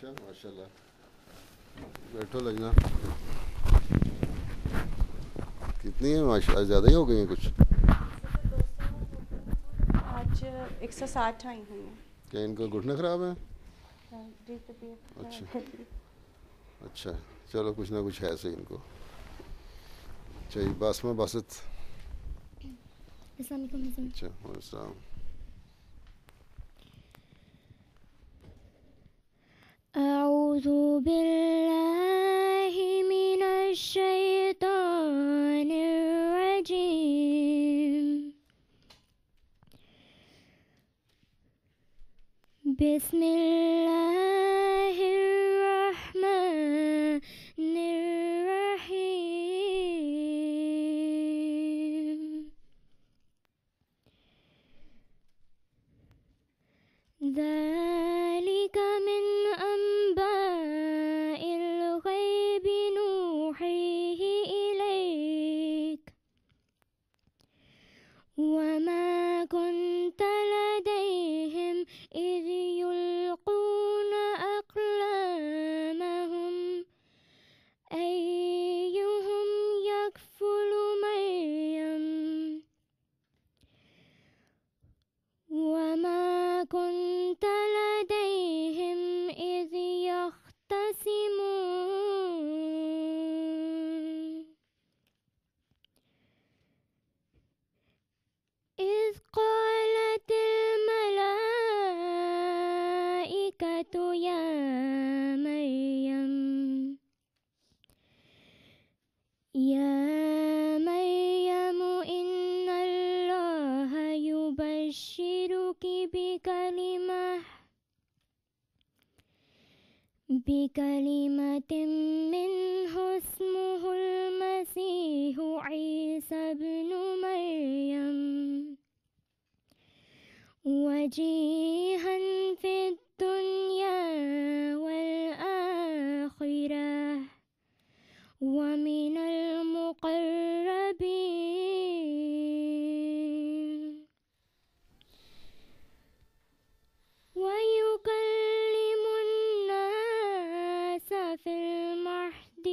اچھا ماشاء اللہ. بیٹھو لجنا. کتنی ہیں ماشاء زیادہ ہی ہو گئی ہیں کچھ. آج 160 آئی ہوئی ہیں. کیا ان کا گھٹنے خراب ہیں؟ جی طبیعت اچھا اچھا چلو کچھ نہ کچھ ہے صحیح ان کو. چلیے باسمہ باسط. السلام علیکم حضرت. اچھا وعلیکم السلام. اعوذ باللہ من الشیطان الرجیم. بسم اللہ الرحمن الرحیم. ذلك من أنباء الغيب نوحيه إليك وما كنت لديهم إذ يلقون أقلامهم أيهم يكفل مريم وما كنت لديهم إذ يختصمون إذ قالت الملائكة يا مريم إن الله يبشرك بكلمة منه اسمه المسيح عيسى ابن مريم وجيها في الدنيا والآخرة ومن المقربين ويكلم الناس في المهد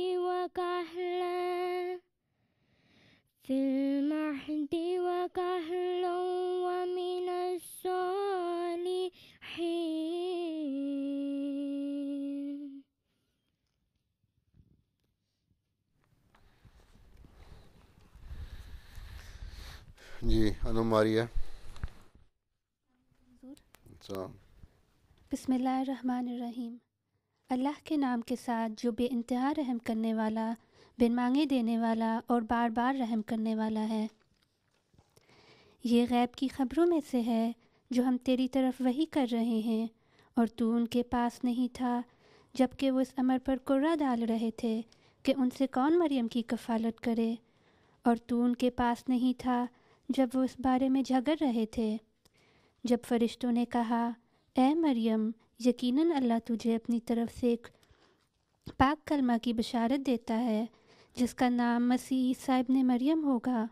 وكهلا ومن الصالحين. جی انم ماریہ. السلام. بسم اللہ الرحمن الرحیم. اللہ کے نام کے ساتھ جو بے انتہا رحم کرنے والا، بن مانگے دینے والا اور بار بار رحم کرنے والا ہے. یہ غیب کی خبروں میں سے ہے جو ہم تیری طرف وحی کر رہے ہیں، اور تو ان کے پاس نہیں تھا جب کہ وہ اس امر پر کرہ ڈال رہے تھے کہ ان سے کون مریم کی کفالت کرے، اور تو ان کے پاس نہیں تھا جب وہ اس بارے میں جھگڑ رہے تھے. جب فرشتوں نے کہا اے مریم یقیناً اللہ تجھے اپنی طرف سے ایک پاک کلمہ کی بشارت دیتا ہے جس کا نام مسیح عیسیٰ ابن مریم ہوگا،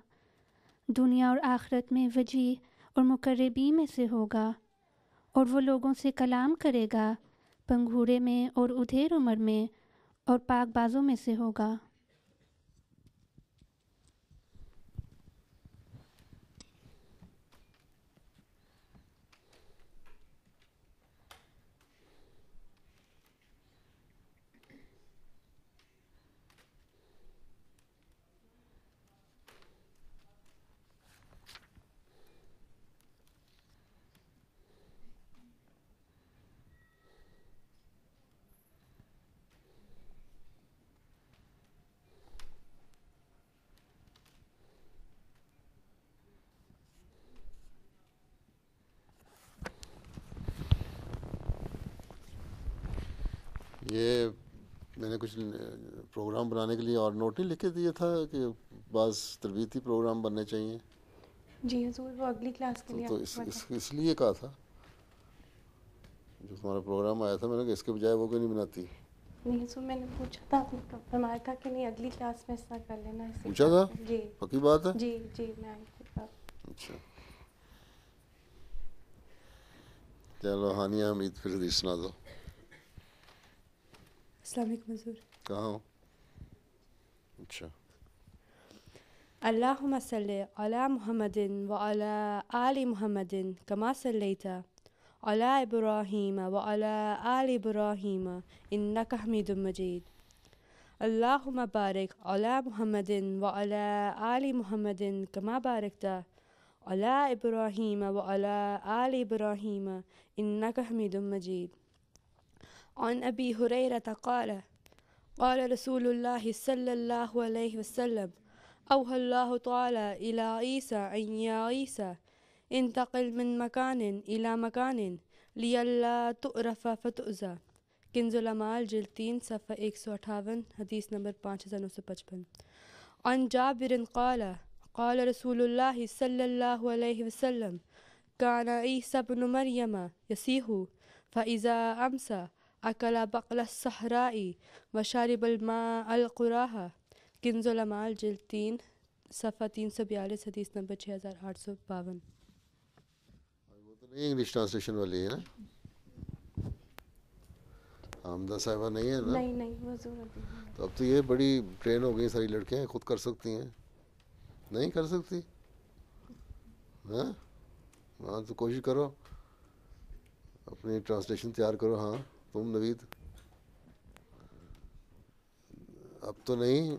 دنیا اور آخرت میں وجیح اور مقربین میں سے ہوگا، اور وہ لوگوں سے کلام کرے گا پنگھورے میں اور ادھیر عمر میں اور پاک بازوں میں سے ہوگا. یہ میں نے کچھ پروگرام بنانے کے لیے اور نوٹ نہیں لکھ کے دیا تھا کہ بعض تربیتی پروگرام بننے چاہیے. جی حضور وہ اگلی کلاس کے لیے تو اس لیے کہا تھا جو ہمارا پروگرام آیا تھا میں نے کہا اس کے بجائے وہ کیوں نہیں بناتی. نہیں حضور میں نے پوچھا تھا، آپ نے فرمایا تھا کہ نہیں اگلی کلاس میں اس طرح کر لینا. پوچھا تھا؟ جی پکی بات ہے. جی جی میں آئی تھی. اچھا چلو ہانیہ حمید پھر حدیث سنا دو. السلام علیکم حضور. کہاں ہو؟ اچھا. اللهم صل على محمد وعلى آل محمد كما صليت على إبراهيم وعلى آل إبراهيم إنك حميد مجيد. اللهم بارك على محمد وعلى آل محمد كما باركت على إبراهيم وعلى آل إبراهيم إنك حميد مجيد. عن أبي هريرة قال قال رسول الله صلى الله عليه وسلم أوحى الله تعالى إلى عيسى أن يا عيسى انتقل من مكان إلى مكان لئلا تعرف فتؤذى. کنز العمال جلد 3 صفحہ 158 حدیث نمبر 5955. عن جابر قال قال رسول الله صلى الله عليه وسلم كان عيسى بن مريم يصيح فإذا أمسى أكل بقل الصحراء وشرب الماء القراها. کنز العمال جلد 3 صفحہ 342 حدیث نمبر 6852. وہ تو نہیں انگلش ٹرانسلیشن والی ہے نا؟ حامدہ صاحبہ نہیں ہے نا؟ نہیں حضور ابھی. تو اب تو یہ بڑی ٹرین ہو گئی ساری لڑکیاں خود کر سکتی ہیں. نہیں کر سکتی؟ ہاں ہاں تو کوشش کرو اپنی ٹرانسلیشن تیار کرو. ہاں تم نوید اب تو نہیں،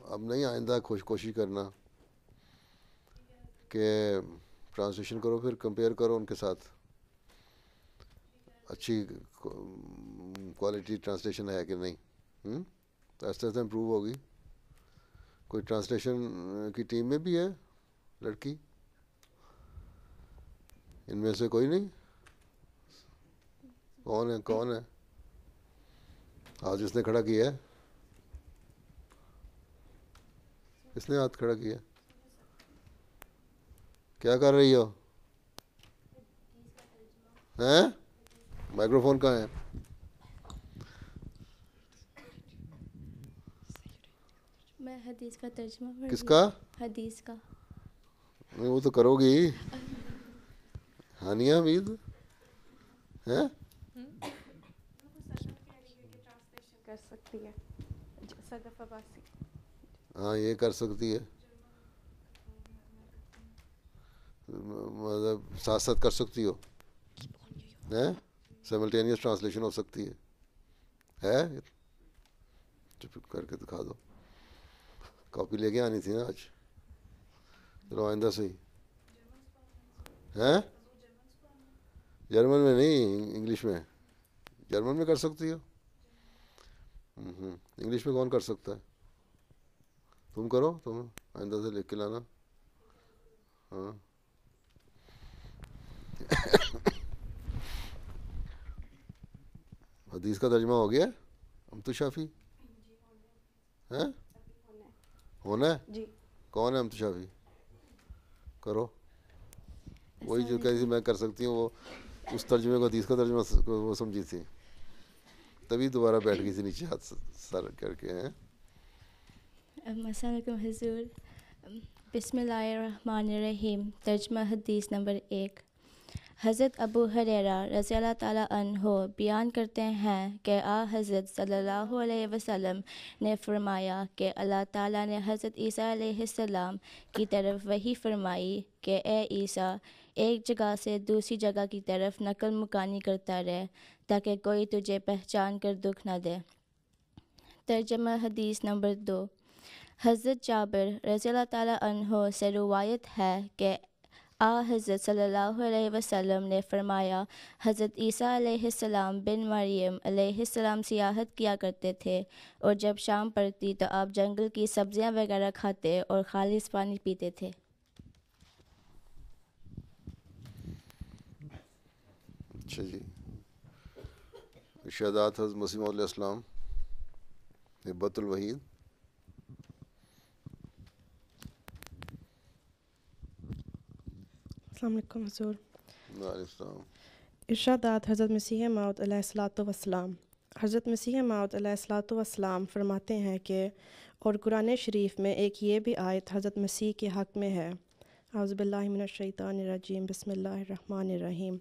اب نہیں، آئندہ کوشش کرنا کہ ٹرانسلیشن کرو پھر کمپیئر کرو ان کے ساتھ. اچھی کوالٹی ٹرانسلیشن ہے کہ نہیں، تو ایسے ایسے امپروو ہوگی. کوئی ٹرانسلیشن کی ٹیم میں بھی ہے لڑکی؟ ان میں سے کوئی نہیں؟ کون ہے آج جس نے کھڑا کیا ہے؟ کس نے ہاتھ کھڑا کیا؟ کیا کر رہی ہو؟ ہیں؟ مائکرو فون کہاں ہے؟ میں حدیث کا ترجمہ پڑھ کس کا؟ حدیث کا. نہیں وہ تو کرو گی ہانیہ حمید ہیں؟ کر سکتی ہے صدف عباسی. ہاں یہ کر سکتی ہے، مطلب ساتھ ساتھ کر سکتی ہو، سیملٹینیس ٹرانسلیشن ہو سکتی ہے. چپ کر کے دکھا دو. کاپی لے کے آنی تھی نا آج. چلو آئندہ سے ہی. ہیں؟ جرمن میں نہیں، انگلش میں. جرمن میں کر سکتی ہو؟ انگلش میں کون کر سکتا ہے؟ تم کرو، تم آئندہ سے لکھ کے لانا. ہاں حدیث کا ترجمہ ہو گیا امتو شافی؟ ہیں؟ ہونا ہے؟ جی. کون ہے امتو شافی؟ کرو. وہی جو کہی تھی میں کر سکتی ہوں، وہ اس ترجمے کو حدیث کا ترجمہ وہ سمجھی تھی، تبھی دوبارہ بیٹھ گئی تھی نیچے ہاتھ سر کر کے. ہیں؟ السلام علیکم حضور. بسم اللہ الرحمن الرحیم. ترجمہ حدیث نمبر 1. حضرت ابو ہریرہ رضی اللہ تعالیٰ عنہ بیان کرتے ہیں کہ حضرت صلی اللہ علیہ وسلم نے فرمایا کہ اللہ تعالیٰ نے حضرت عیسیٰ علیہ السلام کی طرف وحی فرمائی کہ اے عیسیٰ، ایک جگہ سے دوسری جگہ کی طرف نقل مکانی کرتا رہے تاکہ کوئی تجھے پہچان کر دکھ نہ دے. ترجمہ حدیث نمبر 2. حضرت جابر رضی اللہ تعالیٰ عنہ سے روایت ہے کہ حضرت صلی اللہ علیہ وسلم نے فرمایا، حضرت عیسیٰ علیہ السلام بن مریم علیہ السلام سیاحت کیا کرتے تھے، اور جب شام پڑتی تو آپ جنگل کی سبزیاں وغیرہ کھاتے اور خالص پانی پیتے تھے. اچھا جی. ارشادات حضرت مسیح موعود علیہ السلام ہبۃ الوحید. السلام علیکم حضور. وعلیکم السلام. ارشادات حضرت مسیح موعود علیہ الصلوۃ والسلام. حضرت مسیح موعود علیہ الصلوۃ والسلام فرماتے ہیں کہ اور قرآن شریف میں ایک یہ بھی آیت حضرت مسیح کے حق میں ہے، اعوذ باللہ من الشیطان الرجیم بسم اللہ الرحمن الرحیم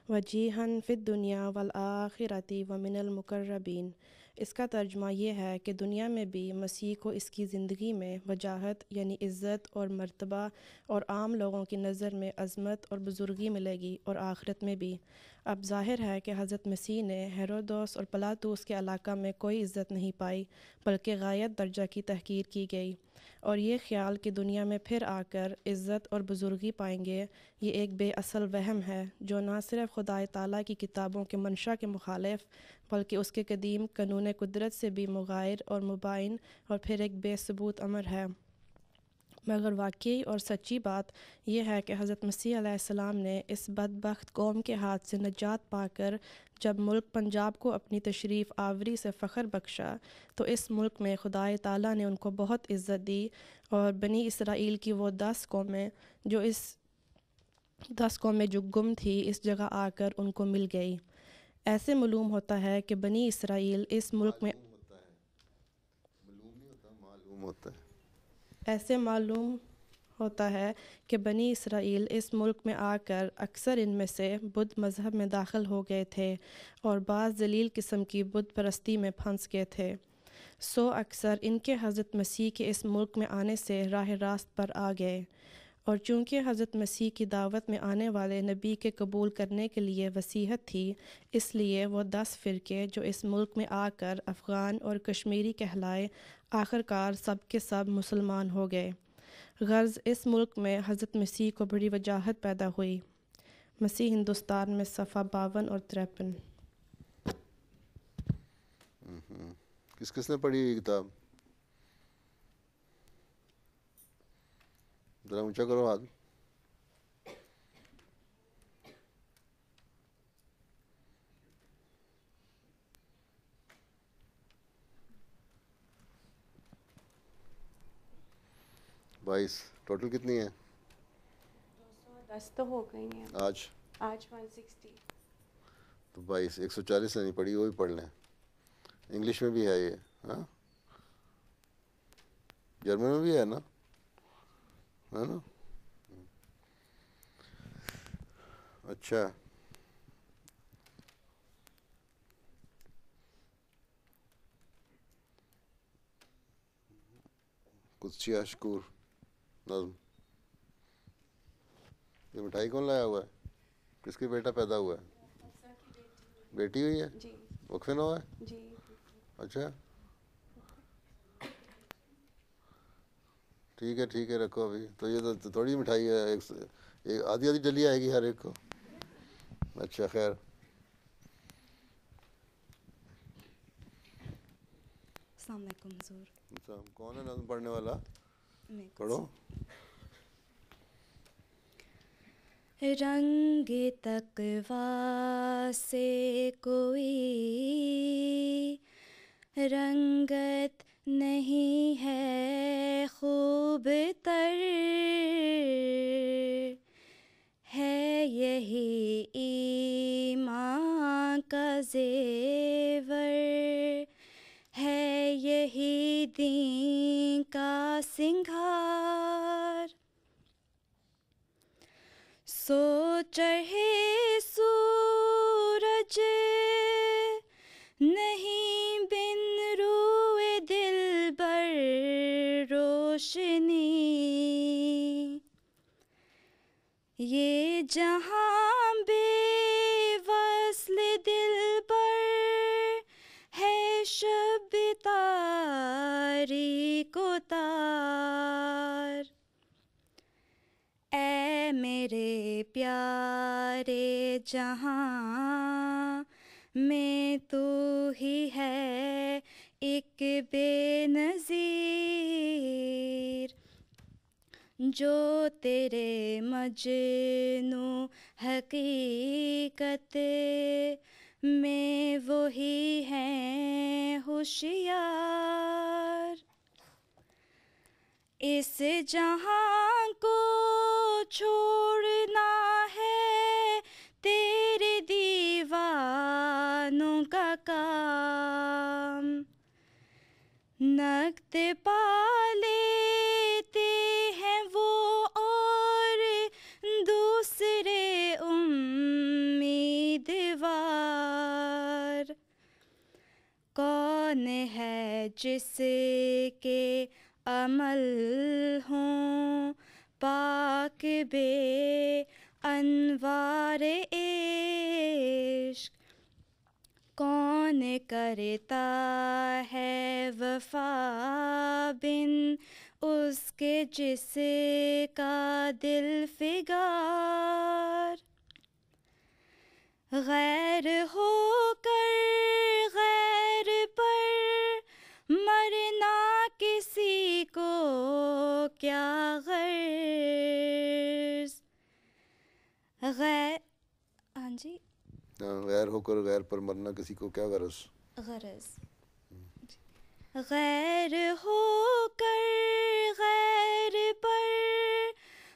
وجیہن فی الدنیا والآخرۃ ومن المقربین۔ اس کا ترجمہ یہ ہے کہ دنیا میں بھی مسیح کو اس کی زندگی میں وجاہت یعنی عزت اور مرتبہ اور عام لوگوں کی نظر میں عظمت اور بزرگی ملے گی، اور آخرت میں بھی۔ اب ظاہر ہے کہ حضرت مسیح نے ہیرودوس اور پلاتوس کے علاقہ میں کوئی عزت نہیں پائی، بلکہ غایت درجہ کی تحقیر کی گئی، اور یہ خیال کہ دنیا میں پھر آ کر عزت اور بزرگی پائیں گے، یہ ایک بے اصل وہم ہے جو نہ صرف خدا تعالیٰ کی کتابوں کے منشا کے مخالف بلکہ اس کے قدیم قانون قدرت سے بھی مغایر اور مباین، اور پھر ایک بے ثبوت امر ہے۔ مگر واقعی اور سچی بات یہ ہے کہ حضرت مسیح علیہ السلام نے اس بدبخت قوم کے ہاتھ سے نجات پا کر جب ملک پنجاب کو اپنی تشریف آوری سے فخر بخشا، تو اس ملک میں خدا تعالیٰ نے ان کو بہت عزت دی، اور بنی اسرائیل کی وہ 10 قومیں جو گم تھی اس جگہ آ کر ان کو مل گئی۔ ایسے معلوم ہوتا ہے کہ بنی اسرائیل اس ملک میں ایسے معلوم ہوتا ہے کہ بنی اسرائیل اس ملک میں آ کر اکثر ان میں سے بدھ مذہب میں داخل ہو گئے تھے، اور بعض ذلیل قسم کی بت پرستی میں پھنس گئے تھے، سو اکثر ان کے حضرت مسیح کے اس ملک میں آنے سے راہ راست پر آ گئے، اور چونکہ حضرت مسیح کی دعوت میں آنے والے نبی کے قبول کرنے کے لیے وصیت تھی، اس لیے وہ 10 فرقے جو اس ملک میں آ کر افغان اور کشمیری کہلائے، آخرکار سب کے سب مسلمان ہو گئے۔ غرض اس ملک میں حضرت مسیح کو بڑی وجاہت پیدا ہوئی۔ مسیح ہندوستان میں صفحہ 52 اور 53۔ کس نے پڑھی یہ کتاب؟ ذرا اونچا کرو ہاتھ۔ بائیس ٹوٹل کتنی ہے؟ 210 تو ہو گئی ہیں آج 160۔ تو 22 140 نے نہیں پڑھی، وہ بھی پڑھ لیں۔ انگلش میں بھی ہے یہ، ہاں جرمن میں بھی ہے نا، ہے نا؟ اچھا، قدسیہ شکور نظم۔ یہ مٹھائی کون لایا ہوا ہے؟ کس کی بیٹا پیدا ہوا ہے؟ بیٹی ہوئی ہے؟ جی وقفے نہ ہوا ہے؟ جی اچھا ٹھیک ہے رکھو ابھی تو۔ یہ تو تھوڑی مٹھائی ہے، ایک آدھی ڈلی آئے گی ہر ایک کو۔ اچھا خیر، السلام علیکم حضور۔ کون ہے نظم پڑھنے والا؟ میں پڑھو۔ رنگ تقویٰ سے کوئی رنگت نہیں ہے خوب تر، ہے یہی ایمان کا زیور، ہے یہی دین کا سنگھار، سو چڑھے سورج نہیں بن روئے دل بر روشنی، یہ جہاں بے وصل دل بر ہے شب تاریک و تار، اے میرے پیارے جہاں میں تو ہی ہے ایک بے نظیر، جو تیرے مجنوں حقیقت میں وہی ہیں ہوشیار، اس جہاں کو چھوڑنا ہے تیرے دیوانوں کا کام، نقد پا لیتے ہیں وہ اور کون ہے جس کے عمل ہوں پاک بے انوار عشق، کون کرتا ہے وفا بن اس کے جس کا دل فگار، غیر ہو کر غیر پر مرنا کسی کو کیا غرض، ہاں جی غیر ہو کر غیر پر مرنا کسی کو کیا غرض، غیر ہو کر غیر پر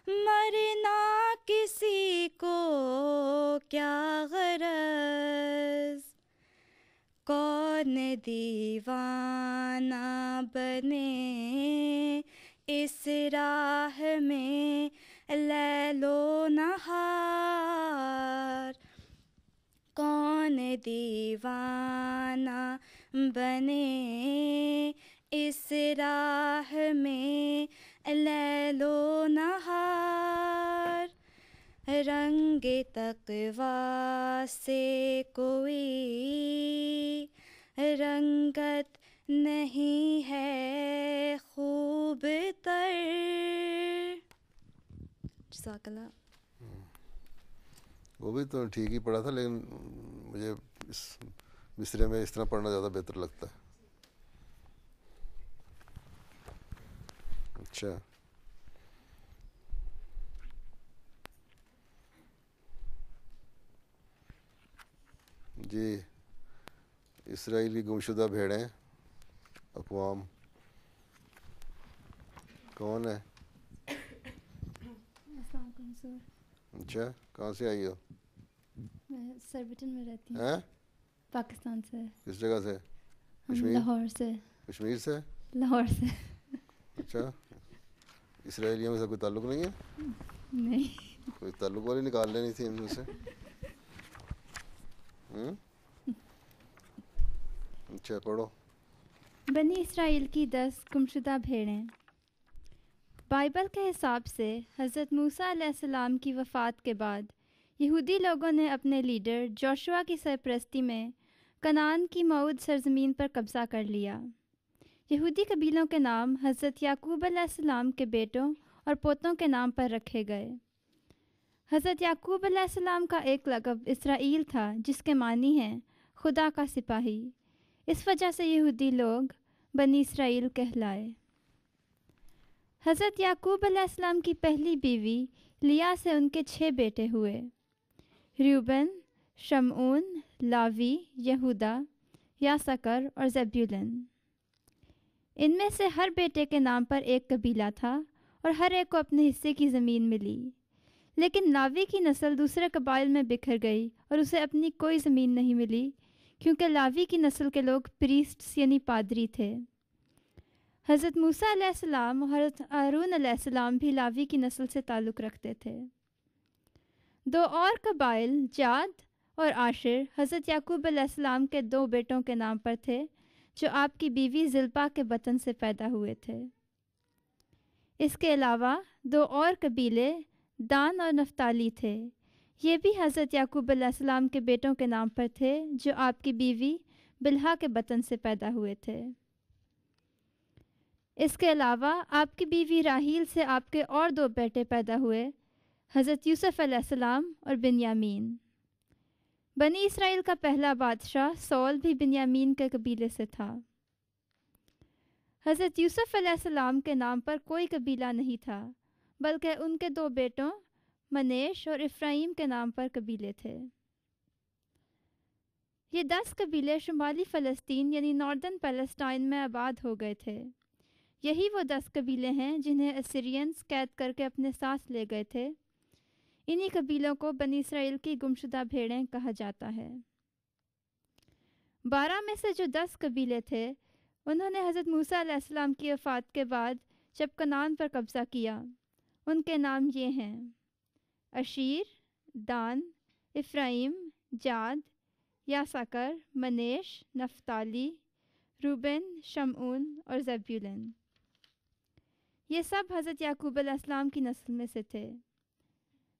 مرنا کسی کو کیا غرض، کون دیوانہ بنے اس راہ میں لیل و نہار، کون دیوانہ بنے اس راہ میں لیل و نہار، رنگ تقویٰ سے کوئی رنگت نہیں ہے خوب تر، جزاک اللہ۔ وہ بھی تو ٹھیک ہی پڑھا تھا، لیکن مجھے اس مصرے میں اس طرح پڑھنا زیادہ بہتر لگتا ہے۔ اچھا جی، اسرائیلی گمشدہ بھیڑیں اقوام کون ہے؟ السلام علیکم سر، اچھا کہاں سے آئی ہو؟ میں سربٹن میں رہتی ہوں، ہیں پاکستان سے۔ کس جگہ سے؟ ہم کشمیر؟ لاہور سے۔ کشمیر سے؟ لاہور سے۔ اچھا، اسرائیلیوں سے کوئی تعلق نہیں ہے؟ نہیں۔ کوئی تعلق والی نکال لینی تھی ان سے۔ اچھا پڑھو۔ بنی اسرائیل کی 10 گمشدہ بھیڑیں۔ بائبل کے حساب سے حضرت موسیٰ علیہ السلام کی وفات کے بعد یہودی لوگوں نے اپنے لیڈر جوشوا کی سرپرستی میں کنعان کی موعود سرزمین پر قبضہ کر لیا۔ یہودی قبیلوں کے نام حضرت یعقوب علیہ السلام کے بیٹوں اور پوتوں کے نام پر رکھے گئے۔ حضرت یعقوب علیہ السلام کا ایک لقب اسرائیل تھا، جس کے معنی ہیں خدا کا سپاہی۔ اس وجہ سے یہودی لوگ بنی اسرائیل کہلائے۔ حضرت یعقوب علیہ السلام کی پہلی بیوی لیا سے ان کے 6 بیٹے ہوئے: ریوبن، شمعون، لاوی، یہودا، یاسکر اور زبیولن۔ ان میں سے ہر بیٹے کے نام پر ایک قبیلہ تھا اور ہر ایک کو اپنے حصے کی زمین ملی، لیکن لاوی کی نسل دوسرے قبائل میں بکھر گئی اور اسے اپنی کوئی زمین نہیں ملی، کیونکہ لاوی کی نسل کے لوگ پریسٹس یعنی پادری تھے۔ حضرت موسیٰ علیہ السلام اور حضرت ہارون علیہ السلام بھی لاوی کی نسل سے تعلق رکھتے تھے۔ 2 اور قبائل جاد اور عاشر حضرت یعقوب علیہ السلام کے 2 بیٹوں کے نام پر تھے، جو آپ کی بیوی زلپا کے بطن سے پیدا ہوئے تھے۔ اس کے علاوہ 2 اور قبیلے دان اور نفتالی تھے، یہ بھی حضرت یعقوب علیہ السلام کے بیٹوں کے نام پر تھے، جو آپ کی بیوی بلہا کے بطن سے پیدا ہوئے تھے۔ اس کے علاوہ آپ کی بیوی راحیل سے آپ کے اور 2 بیٹے پیدا ہوئے، حضرت یوسف علیہ السلام اور بنیامین۔ بنی اسرائیل کا پہلا بادشاہ سول بھی بنیامین کے قبیلے سے تھا۔ حضرت یوسف علیہ السلام کے نام پر کوئی قبیلہ نہیں تھا، بلکہ ان کے 2 بیٹوں منیش اور افرایم کے نام پر قبیلے تھے۔ یہ 10 قبیلے شمالی فلسطین یعنی ناردرن پیلسٹائن میں آباد ہو گئے تھے۔ یہی وہ 10 قبیلے ہیں جنہیں اسیرینز قید کر کے اپنے ساتھ لے گئے تھے۔ انہی قبیلوں کو بنی اسرائیل کی گمشدہ بھیڑیں کہا جاتا ہے۔ 12 میں سے جو 10 قبیلے تھے، انہوں نے حضرت موسیٰ علیہ السلام کی وفات کے بعد جب کنعان پر قبضہ کیا، ان کے نام یہ ہیں: اشیر، دان، افرایم، جاد، یاسکر، منیش، نفتالی، روبن، شمعون اور زبیولن۔ یہ سب حضرت یعقوب علیہ السلام کی نسل میں سے تھے۔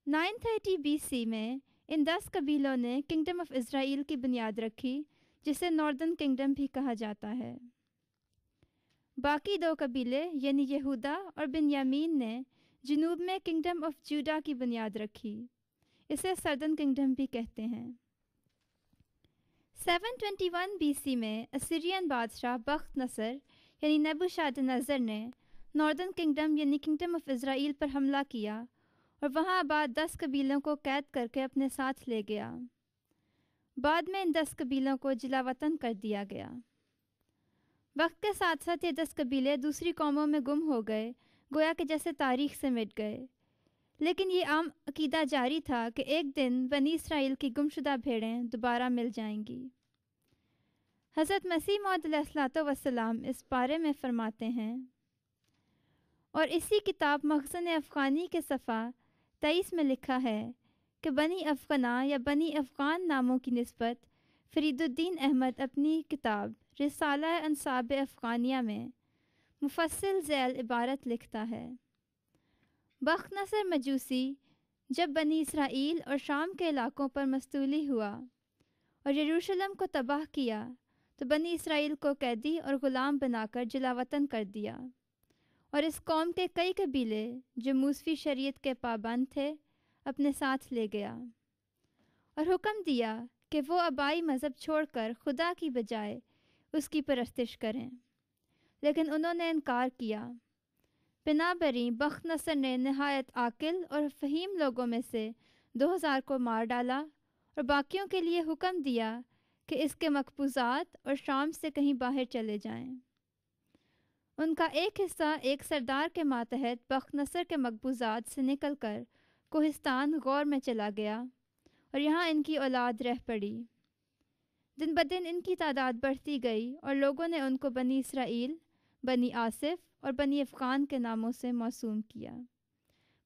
930 BC میں ان 10 قبیلوں نے کنگڈم آف اسرائیل کی بنیاد رکھی، جسے ناردرن کنگڈم بھی کہا جاتا ہے۔ باقی 2 قبیلے یعنی یہودا اور بنیامین نے جنوب میں کنگڈم آف جوڈا کی بنیاد رکھی، اسے سردرن کنگڈم بھی کہتے ہیں۔ 721 BC میں اسیرین بادشاہ بخت نصر یعنی نبوشادنظر نے ناردرن کنگڈم یعنی کنگڈم آف اسرائیل پر حملہ کیا اور وہاں آباد 10 قبیلوں کو قید کر کے اپنے ساتھ لے گیا۔ بعد میں ان 10 قبیلوں کو جلا وطن کر دیا گیا۔ وقت کے ساتھ ساتھ یہ 10 قبیلے دوسری قوموں میں گم ہو گئے، گویا کہ جیسے تاریخ سے مٹ گئے، لیکن یہ عام عقیدہ جاری تھا کہ ایک دن بنی اسرائیل کی گمشدہ بھیڑیں دوبارہ مل جائیں گی۔ حضرت مسیح موعود علیہ الصلوۃ والسلام اس بارے میں فرماتے ہیں، اور اسی کتاب مخزن افغانی کے صفحہ 23 میں لکھا ہے کہ بنی افغنا یا بنی افغان ناموں کی نسبت فرید الدین احمد اپنی کتاب رسالہ انصاب افغانیہ میں مفصل ذیل عبارت لکھتا ہے۔ بخت نصر مجوسی جب بنی اسرائیل اور شام کے علاقوں پر مستولی ہوا اور یروشلم کو تباہ کیا تو بنی اسرائیل کو قیدی اور غلام بنا کر جلا وطن کر دیا، اور اس قوم کے کئی قبیلے جو موسوی شریعت کے پابند تھے اپنے ساتھ لے گیا، اور حکم دیا کہ وہ آبائی مذہب چھوڑ کر خدا کی بجائے اس کی پرستش کریں، لیکن انہوں نے انکار کیا۔ بنابراین بخت نصر نے نہایت عاقل اور فہیم لوگوں میں سے 2000 کو مار ڈالا اور باقیوں کے لیے حکم دیا کہ اس کے مقبوضات اور شام سے کہیں باہر چلے جائیں۔ ان کا ایک حصہ ایک سردار کے ماتحت بخت نصر کے مقبوضات سے نکل کر کوہستان غور میں چلا گیا اور یہاں ان کی اولاد رہ پڑی۔ دن بدن ان کی تعداد بڑھتی گئی اور لوگوں نے ان کو بنی اسرائیل، بنی آصف اور بنی افغان کے ناموں سے موسوم کیا۔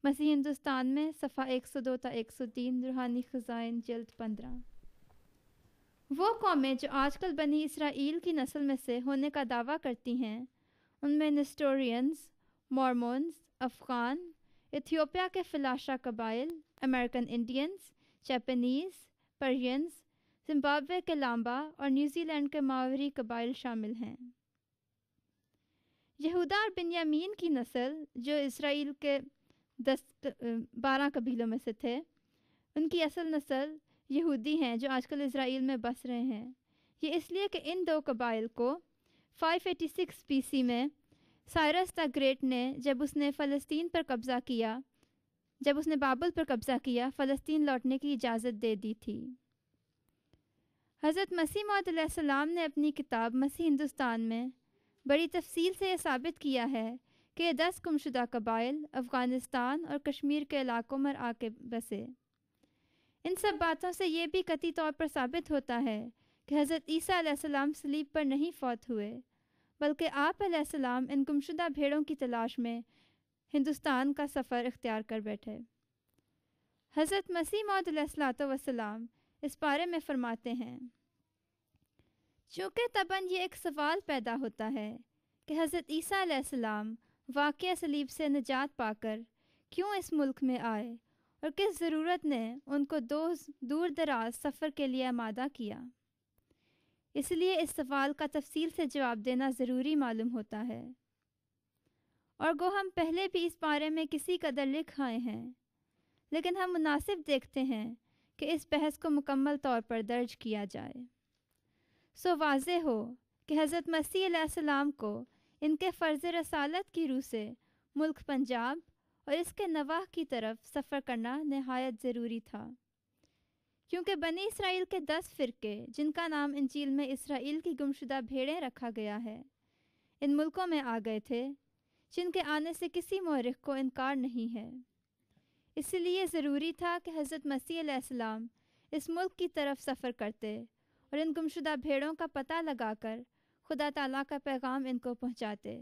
مسیح ہندوستان میں صفحہ 102 تا 103، روحانی خزائن جلد 15۔ وہ قومیں جو آج کل بنی اسرائیل کی نسل میں سے ہونے کا دعویٰ کرتی ہیں، ان میں نسٹورینز، مورمونز، افغان، ایتھیوپیا کے فلاشا قبائل، American Indians, Japanese, Persians, Zimbabwe کے لامبا اور نیوزی لینڈ کے ماوری قبائل شامل ہیں۔ یہودا اور بنیامین کی نسل جو اسرائیل کے 12 قبیلوں میں سے تھے، ان کی اصل نسل یہودی ہیں جو آج کل اسرائیل میں بس رہے ہیں۔ یہ اس لیے کہ ان 2 قبائل کو 586 BC میں سائرس دا گریٹ نے جب اس نے بابل پر قبضہ کیا فلسطین لوٹنے کی اجازت دے دی تھی۔ حضرت مسیح موعود علیہ السلام نے اپنی کتاب مسیح ہندوستان میں بڑی تفصیل سے یہ ثابت کیا ہے کہ یہ 10 گمشدہ قبائل افغانستان اور کشمیر کے علاقوں میں آ کے بسے۔ ان سب باتوں سے یہ بھی قطعی طور پر ثابت ہوتا ہے کہ حضرت عیسیٰ علیہ السلام صلیب پر نہیں فوت ہوئے، بلکہ آپ علیہ السلام ان گمشدہ بھیڑوں کی تلاش میں ہندوستان کا سفر اختیار کر بیٹھے۔ حضرت مسیح موعود علیہ الصلوۃ والسلام اس بارے میں فرماتے ہیں، چونکہ طبعاً یہ ایک سوال پیدا ہوتا ہے کہ حضرت عیسیٰ علیہ السلام واقعہ صلیب سے نجات پا کر کیوں اس ملک میں آئے اور کس ضرورت نے ان کو دور دراز سفر کے لیے آمادہ کیا۔ اس لیے اس سوال کا تفصیل سے جواب دینا ضروری معلوم ہوتا ہے، اور گو ہم پہلے بھی اس بارے میں کسی قدر لکھ آئے ہیں، لیکن ہم مناسب دیکھتے ہیں کہ اس بحث کو مکمل طور پر درج کیا جائے۔ سو واضح ہو کہ حضرت مسیح علیہ السلام کو ان کے فرض رسالت کی روح سے ملک پنجاب اور اس کے نواح کی طرف سفر کرنا نہایت ضروری تھا، کیونکہ بنی اسرائیل کے 10 فرقے جن کا نام انجیل میں اسرائیل کی گمشدہ بھیڑیں رکھا گیا ہے، ان ملکوں میں آ گئے تھے جن کے آنے سے کسی مورخ کو انکار نہیں ہے۔ اس لیے ضروری تھا کہ حضرت مسیح علیہ السلام اس ملک کی طرف سفر کرتے اور ان گمشدہ بھیڑوں کا پتہ لگا کر خدا تعالیٰ کا پیغام ان کو پہنچاتے،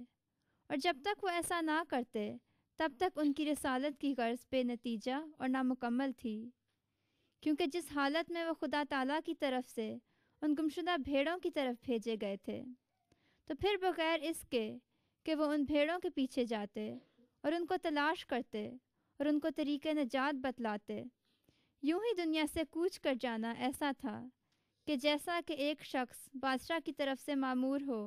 اور جب تک وہ ایسا نہ کرتے تب تک ان کی رسالت کی غرض بے نتیجہ اور نامکمل تھی، کیونکہ جس حالت میں وہ خدا تعالیٰ کی طرف سے ان گمشدہ بھیڑوں کی طرف بھیجے گئے تھے تو پھر بغیر اس کے کہ وہ ان بھیڑوں کے پیچھے جاتے اور ان کو تلاش کرتے اور ان کو طریق نجات بتلاتے، یوں ہی دنیا سے کوچ کر جانا ایسا تھا کہ جیسا کہ ایک شخص بادشاہ کی طرف سے مامور ہو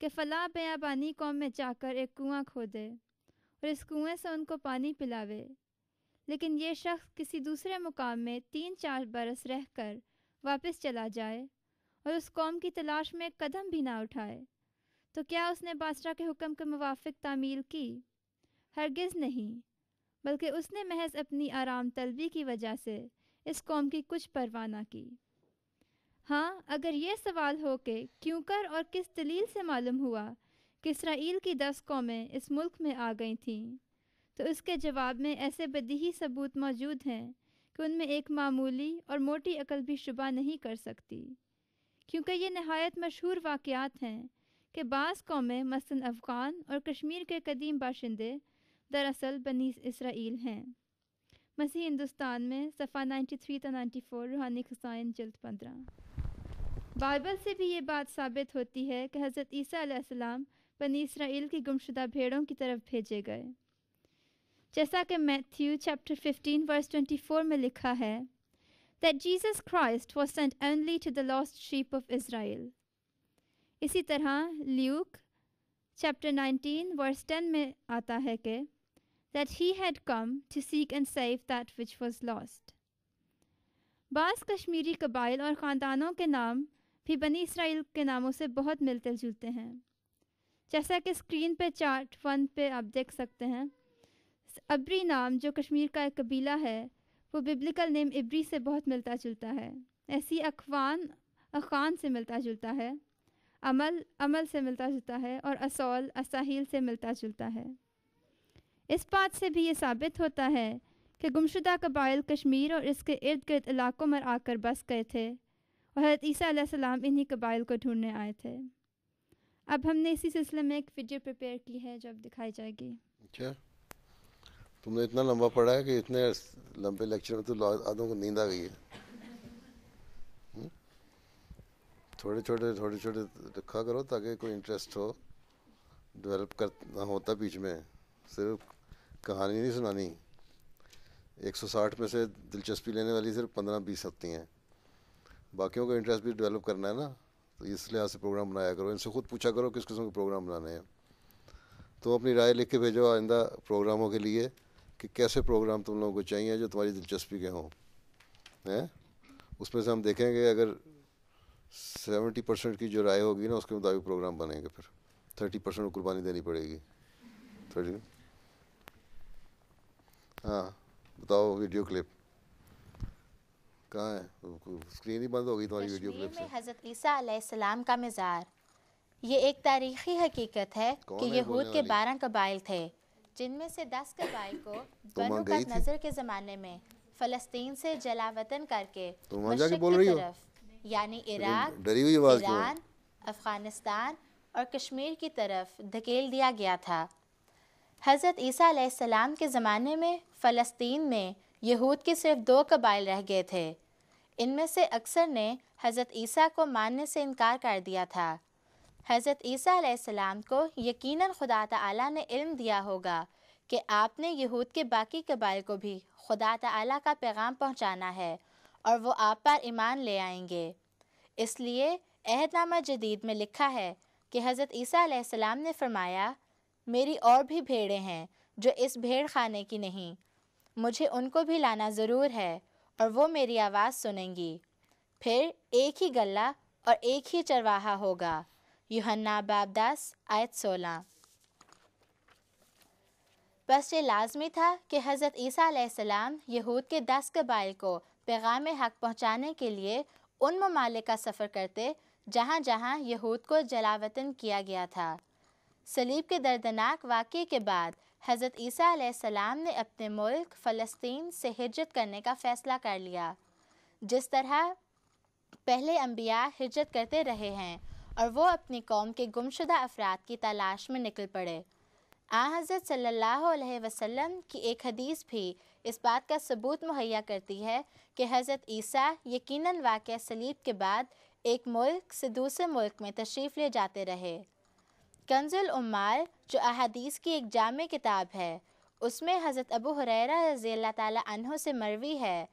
کہ فلاں بیابانی قوم میں جا کر ایک کنواں کھودے اور اس کنویں سے ان کو پانی پلاوے، لیکن یہ شخص کسی دوسرے مقام میں 3-4 برس رہ کر واپس چلا جائے اور اس قوم کی تلاش میں ایک قدم بھی نہ اٹھائے، تو کیا اس نے بادشاہ کے حکم کے موافق تعمیل کی؟ ہرگز نہیں، بلکہ اس نے محض اپنی آرام طلبی کی وجہ سے اس قوم کی کچھ پرواہ نہ کی۔ ہاں، اگر یہ سوال ہو کہ کیوں کر اور کس دلیل سے معلوم ہوا کہ اسرائیل کی 10 قومیں اس ملک میں آ گئی تھیں، تو اس کے جواب میں ایسے بدیہی ثبوت موجود ہیں کہ ان میں ایک معمولی اور موٹی عقل بھی شبہ نہیں کر سکتی، کیونکہ یہ نہایت مشہور واقعات ہیں کہ بعض قومیں مثلاً افغان اور کشمیر کے قدیم باشندے دراصل بنی اسرائیل ہیں۔ مسیح ہندوستان میں صفحہ 93-94 روحانی خزائن جلد 15۔ بائبل سے بھی یہ بات ثابت ہوتی ہے کہ حضرت عیسیٰ علیہ السلام بنی اسرائیل کی گمشدہ بھیڑوں کی طرف بھیجے گئے، جیسا کہ میتھیو چیپٹر 15 ورس 24 میں لکھا ہے that Jesus Christ was sent only to the lost sheep of Israel۔ اسی طرح لیوک چیپٹر 19 ورس 10 میں آتا ہے کہ that he had come to seek and save that which was lost۔ بعض کشمیری قبائل اور خاندانوں کے نام بھی بنی اسرائیل کے ناموں سے بہت ملتے جلتے ہیں، جیسا کہ اسکرین پہ چارٹ 1 پہ آپ دیکھ سکتے ہیں۔ عبری نام جو کشمیر کا ایک قبیلہ ہے وہ ببلیکل نیم عبری سے بہت ملتا جلتا ہے، ایسی اخوان سے ملتا جلتا ہے، عمل سے ملتا جلتا ہے، اور اصول اساہیل سے ملتا جلتا ہے۔ اس بات سے بھی یہ ثابت ہوتا ہے کہ گمشدہ قبائل کشمیر اور اس کے ارد گرد علاقوں میں آ کر بس گئے تھے اور حضرت عیسیٰ علیہ السلام انہی قبائل کو ڈھونڈنے آئے تھے۔ اب ہم نے اسی سلسلے میں ایک ویڈیو پریپیئر کی ہے جو اب دکھائی جائے گی۔ اچھا، تم نے اتنا لمبا پڑھا ہے کہ اتنے لمبے لیکچر میں تو آدھوں کو نیند آ گئی ہے۔ تھوڑے چھوٹے رکھا کرو تاکہ کوئی انٹرسٹ ہو، ڈیولپ کرنا ہوتا بیچ میں، صرف کہانی نہیں سنانی۔ 160 میں سے دلچسپی لینے والی صرف 15-20 ہوتی ہیں، باقیوں کا انٹرسٹ بھی ڈیولپ کرنا ہے نا، تو اس لحاظ سے پروگرام بنایا کرو۔ ان سے خود پوچھا کرو کس قسم کے پروگرام بنانے ہیں، تو اپنی رائے لکھ کے بھیجو آئندہ پروگراموں کے لیے کہ کیسے پروگرام تم لوگوں کو چاہیے جو تمہاری دلچسپی کے ہوں۔ اس میں سے ہم دیکھیں گے اگر 70% کی جو رائے ہوگی نا اس کے مطابق پروگرام بنیں گے، پھر 30% کو قربانی دینی پڑے گی۔ ہاں بتاؤ، ویڈیو کلپ کہاں ہے؟ اسکرین ہی بند ہو گئی تمہاری ویڈیو کلپ سے۔ حضرت عیسیٰ علیہ السلام کا مزار۔ یہ ایک تاریخی حقیقت ہے کہ یہود کے 12 قبائل تھے، جن میں سے 10 قبائل کو بنو قد نظر کے زمانے میں فلسطین سے جلا وطن کر کے مشرق کی طرف یعنی عراق، ایران، افغانستان اور کشمیر کی طرف دھکیل دیا گیا تھا۔ حضرت عیسیٰ علیہ السلام کے زمانے میں فلسطین میں یہود کے صرف 2 قبائل رہ گئے تھے۔ ان میں سے اکثر نے حضرت عیسیٰ کو ماننے سے انکار کر دیا تھا۔ حضرت عیسیٰ علیہ السلام کو یقیناً خدا تعالیٰ نے علم دیا ہوگا کہ آپ نے یہود کے باقی قبائل کو بھی خدا تعالیٰ کا پیغام پہنچانا ہے اور وہ آپ پر ایمان لے آئیں گے۔ اس لیے عہد نامہ جدید میں لکھا ہے کہ حضرت عیسیٰ علیہ السلام نے فرمایا، میری اور بھی بھیڑیں ہیں جو اس بھیڑ خانے کی نہیں، مجھے ان کو بھی لانا ضرور ہے اور وہ میری آواز سنیں گی، پھر ایک ہی گلہ اور ایک ہی چرواہا ہوگا۔ یوحنا باب 10 آیت 16۔ بس یہ لازمی تھا کہ حضرت عیسیٰ علیہ السلام یہود کے 10 قبائل کو پیغام حق پہنچانے کے لیے ان ممالک کا سفر کرتے جہاں جہاں یہود کو جلا وطن کیا گیا تھا۔ صلیب کے دردناک واقعے کے بعد حضرت عیسیٰ علیہ السلام نے اپنے ملک فلسطین سے ہجرت کرنے کا فیصلہ کر لیا، جس طرح پہلے انبیاء ہجرت کرتے رہے ہیں، اور وہ اپنی قوم کے گمشدہ افراد کی تلاش میں نکل پڑے۔ حضرت صلی اللہ علیہ وسلم کی ایک حدیث بھی اس بات کا ثبوت مہیا کرتی ہے کہ حضرت عیسیٰ یقیناً واقعہ صلیب کے بعد ایک ملک سے دوسرے ملک میں تشریف لے جاتے رہے۔ کنز العمال جو احادیث کی ایک جامع کتاب ہے، اس میں حضرت ابو ہریرہ رضی اللہ تعالی عنہ سے مروی ہے،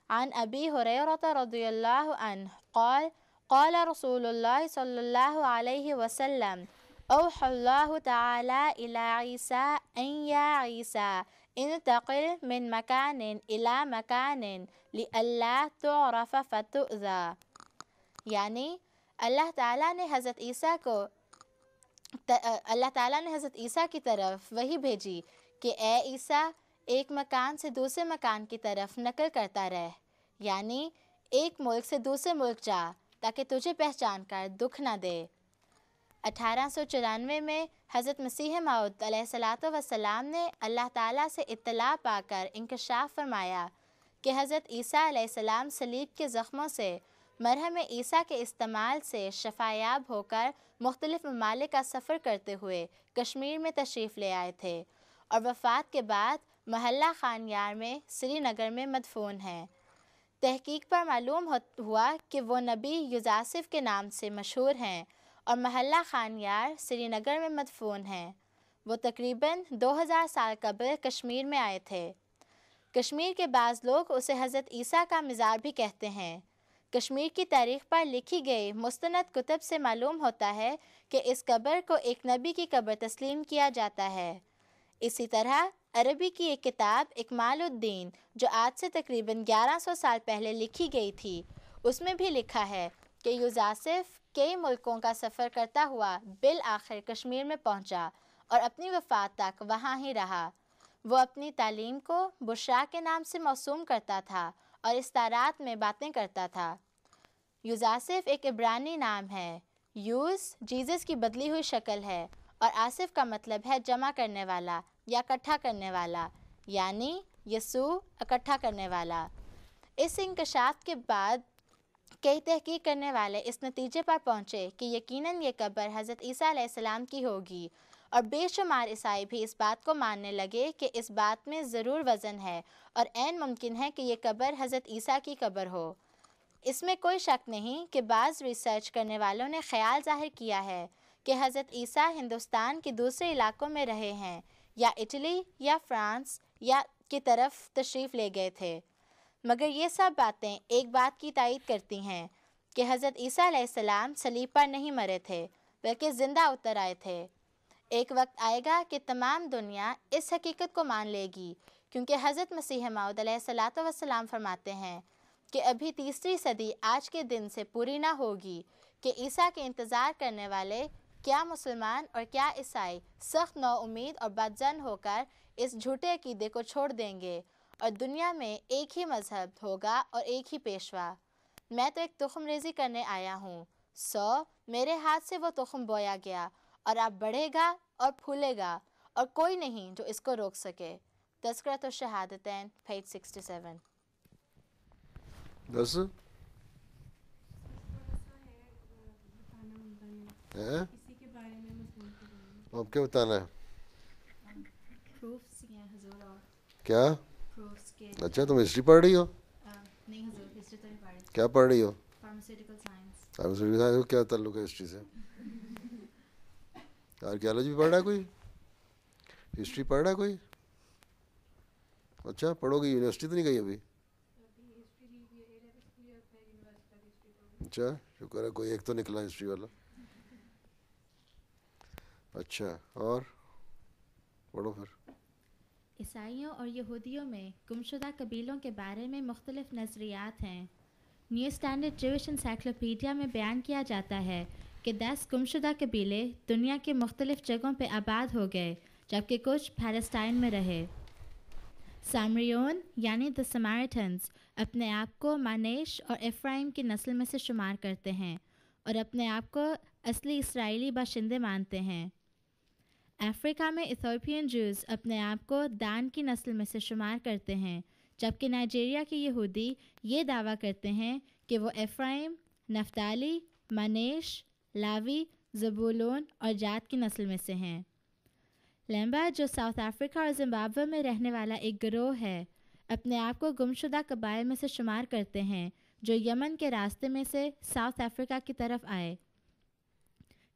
عن ابی ہریرہ رضی اللہ عنہ قال قال رسول اللہ صلی اللہ علیہ وسلم اوحى اللہ تعالی الی عیسیٰ ان یا عیسیٰ انتقل من مکان الی مکان لئلا تعرف فتؤذى، یعنی اللہ تعالیٰ نے حضرت عیسیٰ کی طرف وحی بھیجی کہ اے عیسیٰ ایک مکان سے دوسرے مکان کی طرف نقل کرتا رہ، یعنی ایک ملک سے دوسرے ملک جا تاکہ تجھے پہچان کر دکھ نہ دے۔ 1894 میں حضرت مسیح موعود علیہ السلام نے اللہ تعالیٰ سے اطلاع پا کر انکشاف فرمایا کہ حضرت عیسیٰ علیہ السلام صلیب کے زخموں سے مرہم عیسیٰ کے استعمال سے شفایاب ہو کر مختلف ممالک کا سفر کرتے ہوئے کشمیر میں تشریف لے آئے تھے اور وفات کے بعد محلہ خانیار میں سری نگر میں مدفون ہیں۔ تحقیق پر معلوم ہوا کہ وہ نبی یوزاسف کے نام سے مشہور ہیں اور محلہ خانیار سری نگر میں مدفون ہیں۔ وہ تقریباً 2000 سال قبل کشمیر میں آئے تھے۔ کشمیر کے بعض لوگ اسے حضرت عیسیٰ کا مزار بھی کہتے ہیں۔ کشمیر کی تاریخ پر لکھی گئی مستند کتب سے معلوم ہوتا ہے کہ اس قبر کو ایک نبی کی قبر تسلیم کیا جاتا ہے۔ اسی طرح عربی کی ایک کتاب اکمال الدین جو آج سے تقریباً 1100 سال پہلے لکھی گئی تھی، اس میں بھی لکھا ہے کہ یوزاسف کئی ملکوں کا سفر کرتا ہوا بالآخر کشمیر میں پہنچا اور اپنی وفات تک وہاں ہی رہا۔ وہ اپنی تعلیم کو بشرا کے نام سے موسوم کرتا تھا اور استعارات میں باتیں کرتا تھا۔ یوزاسف ایک عبرانی نام ہے۔ یوز جیزس کی بدلی ہوئی شکل ہے اور آصف کا مطلب ہے جمع کرنے والا یا اکٹھا کرنے والا، یعنی یسوع اکٹھا کرنے والا۔ اس انکشاف کے بعد کئی تحقیق کرنے والے اس نتیجے پر پہنچے کہ یقیناً یہ قبر حضرت عیسیٰ علیہ السلام کی ہوگی، اور بے شمار عیسائی بھی اس بات کو ماننے لگے کہ اس بات میں ضرور وزن ہے اور عین ممکن ہے کہ یہ قبر حضرت عیسیٰ کی قبر ہو۔ اس میں کوئی شک نہیں کہ بعض ریسرچ کرنے والوں نے خیال ظاہر کیا ہے کہ حضرت عیسیٰ ہندوستان کے دوسرے علاقوں میں رہے ہیں یا اٹلی یا فرانس یا کی طرف تشریف لے گئے تھے، مگر یہ سب باتیں ایک بات کی تائید کرتی ہیں کہ حضرت عیسیٰ علیہ السلام صلیب پر نہیں مرے تھے بلکہ زندہ اتر آئے تھے۔ ایک وقت آئے گا کہ تمام دنیا اس حقیقت کو مان لے گی، کیونکہ حضرت مسیح موعود علیہ السلام فرماتے ہیں کہ ابھی تیسری صدی آج کے دن سے پوری نہ ہوگی کہ عیسیٰ کے انتظار کرنے والے کیا مسلمان اور کیا عیسائی سخت نو امید اور بدظن ہو کر اس جھوٹے عقیدے کو چھوڑ دیں گے اور دنیا میں ایک ہی مذہب ہوگا اور ایک ہی پیشوا۔ میں تو ایک تخم ریزی کرنے آیا ہوں، میرے ہاتھ سے وہ تخم بویا گیا اور اب بڑھے گا اور پھولے گا اور کوئی نہیں جو اس کو روک سکے۔ تذکرۃ الشہادتین پیج 67۔ بس اب کیا بتانا ہے؟ کیا؟ اچھا تم ہسٹری پڑھ رہی ہو؟ کیا پڑھ رہی ہو؟ Pharmaceutical science. کیا تعلق ہے ہسٹری سے؟ آرکیالوجی بھی پڑھ رہا ہے کوئی؟ ہسٹری پڑھ رہا ہے کوئی؟ اچھا پڑھو گی، یونیورسٹی تو نہیں گئی ابھی؟ اچھا شکر ہے کوئی ایک تو نکلا ہسٹری والا۔ اچھا اور پڑھو پھر۔ عیسائیوں اور یہودیوں میں گمشدہ قبیلوں کے بارے میں مختلف نظریات ہیں۔ نیو اسٹینڈرڈ جوش انسائکلوپیڈیا میں بیان کیا جاتا ہے کہ 10 گمشدہ قبیلے دنیا کے مختلف جگہوں پہ آباد ہو گئے، جبکہ کچھ پیلسٹائن میں رہے۔ سامریون یعنی دی سماریٹنز اپنے آپ کو مانیش اور افرائیم کی نسل میں سے شمار کرتے ہیں اور اپنے آپ کو اصلی اسرائیلی باشندے مانتے ہیں۔ افریقہ میں ایتھوپین جوز اپنے آپ کو دان کی نسل میں سے شمار کرتے ہیں، جبکہ نائجیریا کے یہودی یہ دعویٰ کرتے ہیں کہ وہ افرائیم، نفتالی، مانیش، لاوی، زبولون اور جاد کی نسل میں سے ہیں۔ لیمبا جو ساؤتھ افریقہ اور زمبابوے میں رہنے والا ایک گروہ ہے، اپنے آپ کو گمشدہ قبائل میں سے شمار کرتے ہیں جو یمن کے راستے میں سے ساؤتھ افریقہ کی طرف آئے۔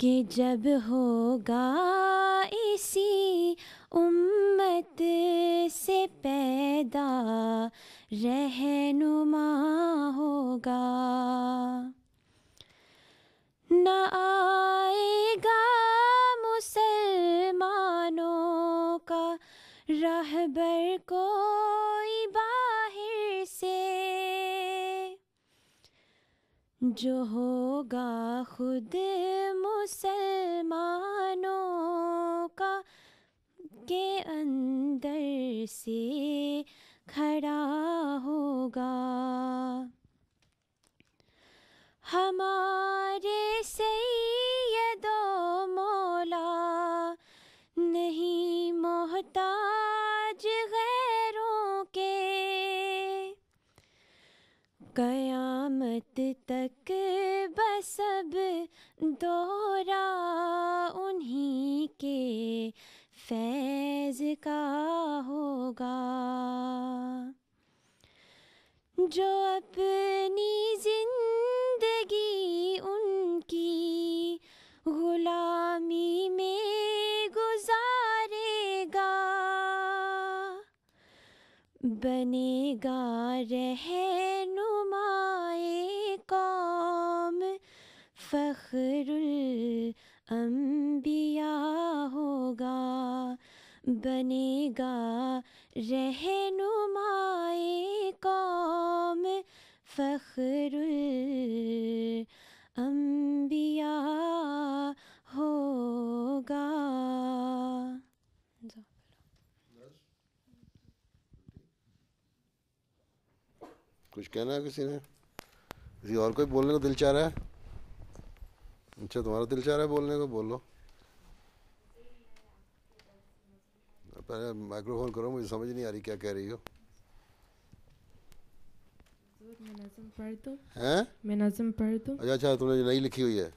کہ جب ہوگا اسی امت سے پیدا رہنما ہوگا، نہ آئے گا مسلمانوں کا رہبر کوئی باہر سے، جو ہوگا خود مسلمانوں کا کے اندر سے کھڑا ہوگا۔ ہمارے سید و مولا نہیں محتاج غیروں کے، قیامت تک بس اب دورہ انہی کے فیض کا ہوگا، جو اپنی زندگی ان کی غلامی میں گزارے گا، بنے گا رہنمائے قوم، فخر الانبیاء ہوگا، بنے گا رہنمائے قوم، فخر الانبیاء ہوگا۔ کچھ کہنا ہے کسی نے؟ کسی اور کوئی بولنے کو دل چاہ رہا ہے؟ اچھا تمہارا دل چاہ رہا ہے بولنے کو، بولو۔ پہلے مائکرو فون کرو، مجھے سمجھ نہیں آ رہی کیا کہہ رہی ہو۔ میں نظم پڑھ دوں؟ ہیں؟ میں نظم پڑھ دوں؟ اچھا تم نے جو نئی لکھی ہوئی ہے؟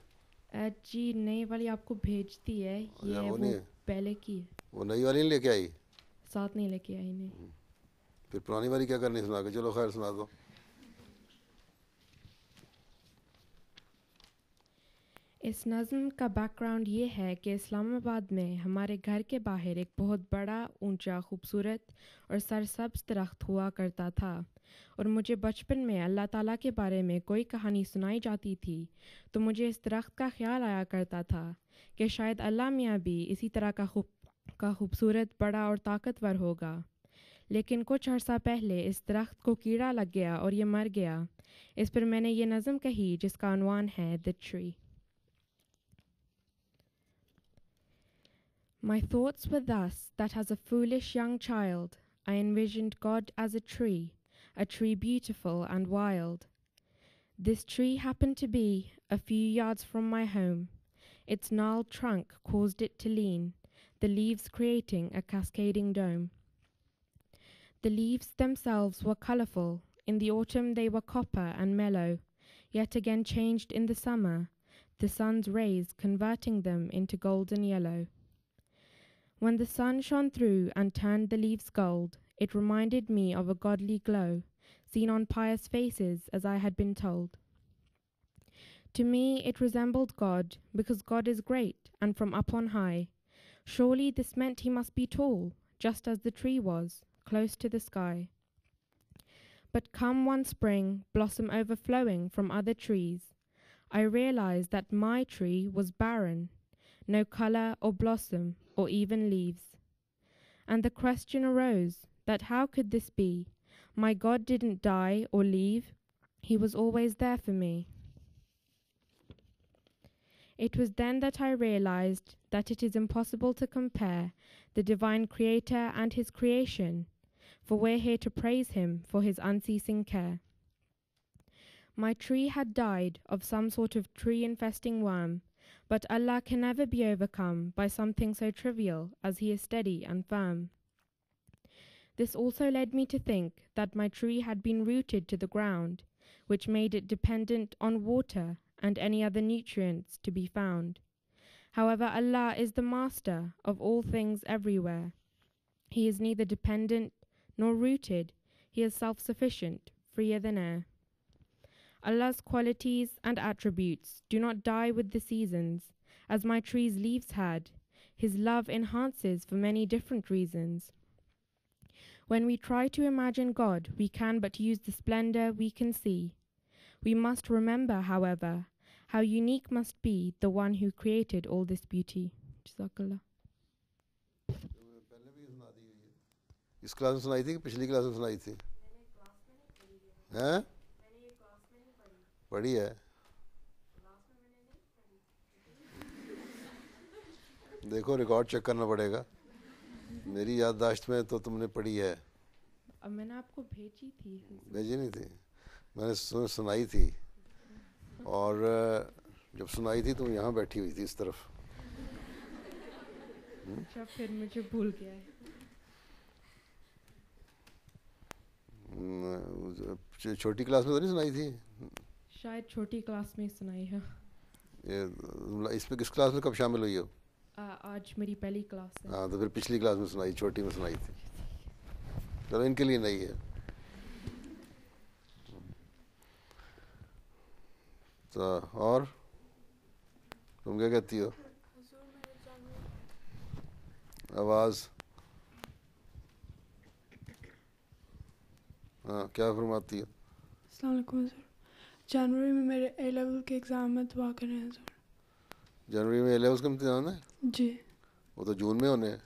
جی نئی والی آپ کو بھیجتی ہے، یہ وہ پہلے کی ہے۔ وہ نئی والی نہیں لے کے آئی؟ ساتھ نہیں لے کے آئی نہیں۔ پھر پرانی والی کیا کرنی سنا کے؟ چلو خیر سنا دو۔ اس نظم کا بیک گراؤنڈ یہ ہے کہ اسلام آباد میں ہمارے گھر کے باہر ایک بہت بڑا، اونچا، خوبصورت اور سرسبز درخت ہوا کرتا تھا، اور مجھے بچپن میں اللہ تعالیٰ کے بارے میں کوئی کہانی سنائی جاتی تھی تو مجھے اس درخت کا خیال آیا کرتا تھا کہ شاید اللہ میاں بھی اسی طرح کا خوبصورت، بڑا اور طاقتور ہوگا۔ لیکن کچھ عرصہ پہلے اس درخت کو کیڑا لگ گیا اور یہ مر گیا۔ اس پر میں نے یہ نظم کہی جس کا عنوان ہے The Tree۔ My thoughts were thus, that as a foolish young child, I envisioned God as a tree beautiful and wild. This tree happened to be a few yards from my home. Its gnarled trunk caused it to lean, the leaves creating a cascading dome. The leaves themselves were colourful. In the autumn they were copper and mellow, yet again changed in the summer, the sun's rays converting them into golden yellow. When the sun shone through and turned the leaves gold, it reminded me of a godly glow, seen on pious faces as I had been told. To me it resembled God, because God is great and from up on high. Surely this meant he must be tall, just as the tree was, close to the sky. But come one spring, blossom overflowing from other trees, I realized that my tree was barren, no color or blossom or even leaves. And the question arose that how could this be? My God didn't die or leave. He was always there for me. It was then that I realized that it is impossible to compare the divine creator and his creation, for we're here to praise him for his unceasing care. My tree had died of some sort of tree-infesting worm, but Allah can never be overcome by something so trivial as he is steady and firm. This also led me to think that my tree had been rooted to the ground, which made it dependent on water and any other nutrients to be found. However, Allah is the master of all things everywhere. He is neither dependent nor rooted. He is self-sufficient, freer than air. Allah's qualities and attributes do not die with the seasons, as my tree's leaves had. His love enhances for many different reasons. When we try to imagine God, we can but use the splendor we can see. We must remember, however, how unique must be the one who created all this beauty. Jazakallah. اس class میں سنائی تھی کہ پچھلی class میں سنائی تھی؟ ہیں پڑھی ہے؟ دیکھو ریکارڈ چیک کرنا پڑے گا. میری یادداشت میں تو تم نے پڑھی ہے. اب میں نے آپ کو بھیجی تھی. بھیجی نہیں تھی، میں نے سنائی تھی. اور جب سنائی تھی تم یہاں بیٹھی ہوئی تھی اس طرف. اچھا پھر مجھے بھول گیا ہے. چھوٹی کلاس میں تو نہیں سنائی تھی؟ شاید چھوٹی کلاس میں سنائی ہے. اس میں کس کلاس میں کب شامل ہوئی ہو؟ آج میری پہلی کلاس ہے. ہاں تو پھر پچھلی کلاس میں سنائی، چھوٹی میں سنائی تھی. چلو ان کے لیے نہیں ہے. تو اور تم کیا کہتی ہو؟ آواز ہاں کیا فرماتی ہے؟ السلام علیکم حضور. جنوری میں میرے اے لیول کے ایگزام میں دعا کریں حضور. جنوری میں اے لیولس کے امتحان ہے؟ جی. وہ تو جون میں ہونے ہیں.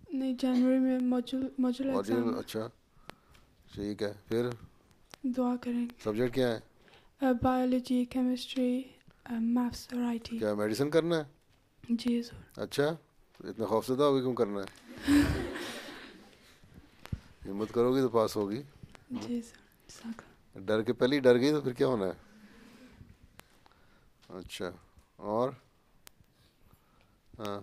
نہیں جنوری میں موجول ایگزام. اچھا ٹھیک ہے. پھر دعا کریں. سبجیکٹ کیا ہے؟ بایولوجی، کیمسٹری، میتھس اور آئی ٹی. کیا میڈیسن کرنا ہے؟ جی حضور. اچھا اتنا خوفزدہ ہوگی کیوں کرنا ہے؟ ہمت کرو گی تو پاس ہوگی. جی سر. ڈر کے پہلے ہی ڈر گئی تو پھر کیا ہونا ہے؟ اچھا اور ہاں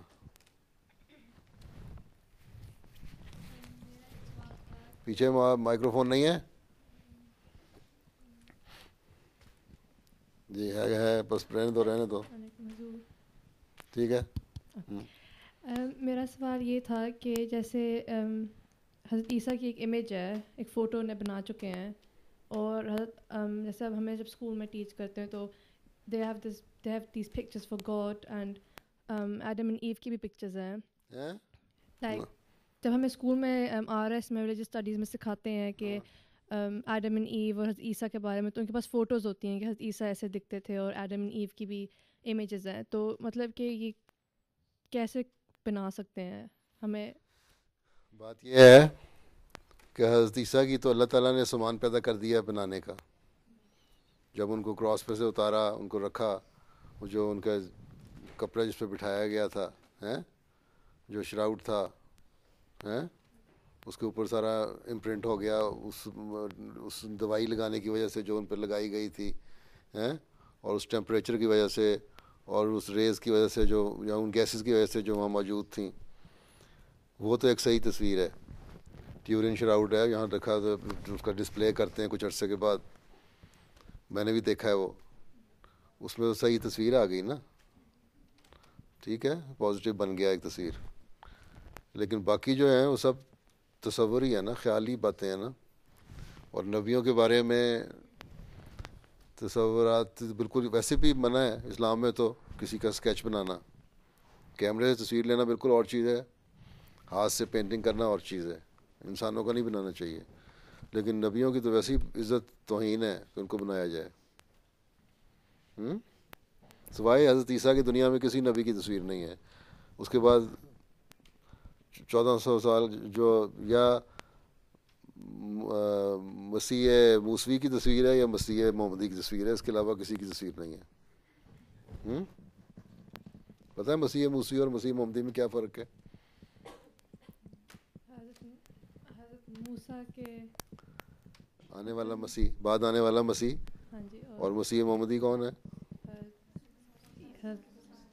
پیچھے مائکرو فون نہیں ہے؟ جی ہے بس رہنے دو. ٹھیک ہے. میرا سوال یہ تھا کہ جیسے حضرت عیسیٰ کی ایک امیج ہے، ایک فوٹو انہیں بنا چکے ہیں، اور حضرت جیسے اب ہمیں جب اسکول میں ٹیچ کرتے ہیں تو they have these pictures for God and Adam and ایو کی بھی پکچرز ہیں. لائک جب ہمیں اسکول میں آر ایس میں ریلیجس اسٹڈیز میں سکھاتے ہیں کہ ایڈم اینڈ ایو اور حضرت عیسیٰ کے بارے میں، تو ان کے پاس فوٹوز ہوتی ہیں کہ حضرت عیسیٰ ایسے دکھتے تھے اور ایڈم اینڈ ایو کی بھی امیجز ہیں. تو مطلب کہ یہ کیسے بنا سکتے ہیں؟ ہمیں بات یہ ہے کہ حضرت عیسیٰ کی تو اللہ تعالیٰ نے سامان پیدا کر دیا بنانے کا. جب ان کو کراس پہ سے اتارا، ان کو رکھا، جو ان کا کپڑا جس پہ بٹھایا گیا تھا، جو شراؤٹ تھا، اس کے اوپر سارا امپرنٹ ہو گیا اس دوائی لگانے کی وجہ سے جو ان پہ لگائی گئی تھی، اور اس ٹیمپریچر کی وجہ سے اور اس ریز کی وجہ سے جو یا ان گیسز کی وجہ سے جو وہاں موجود تھیں. وہ تو ایک صحیح تصویر ہے. ٹیورین شراؤٹ ہے یہاں رکھا، اس کا ڈسپلے کرتے ہیں کچھ عرصے کے بعد. میں نے بھی دیکھا ہے وہ، اس میں تو صحیح تصویر آ گئی نا. ٹھیک ہے، پازیٹیو بن گیا ایک تصویر. لیکن باقی جو ہیں وہ سب تصور ہی ہے نا، خیالی باتیں ہیں نا. اور نبیوں کے بارے میں تصورات بالکل ویسے بھی منع ہے اسلام میں. تو کسی کا اسکیچ بنانا، کیمرے سے تصویر لینا بالکل اور چیز ہے، ہاتھ سے پینٹنگ کرنا اور چیز ہے. انسانوں کا نہیں بنانا چاہیے. لیکن نبیوں کی تو ویسی عزت توہین ہے کہ ان کو بنایا جائے. سوائے حضرت عیسیٰ کی دنیا میں کسی نبی کی تصویر نہیں ہے. اس کے بعد 1400 سال جو یا مسیح موسوی کی تصویر ہے یا مسیح محمدی کی تصویر ہے، اس کے علاوہ کسی کی تصویر نہیں ہے. پتہ ہے مسیح موسوی اور مسیح محمدی میں کیا فرق ہے؟ حضرت موسیٰ کے آنے والا مسیح، بعد آنے والا مسیح، اور مسیح محمدی کون ہے؟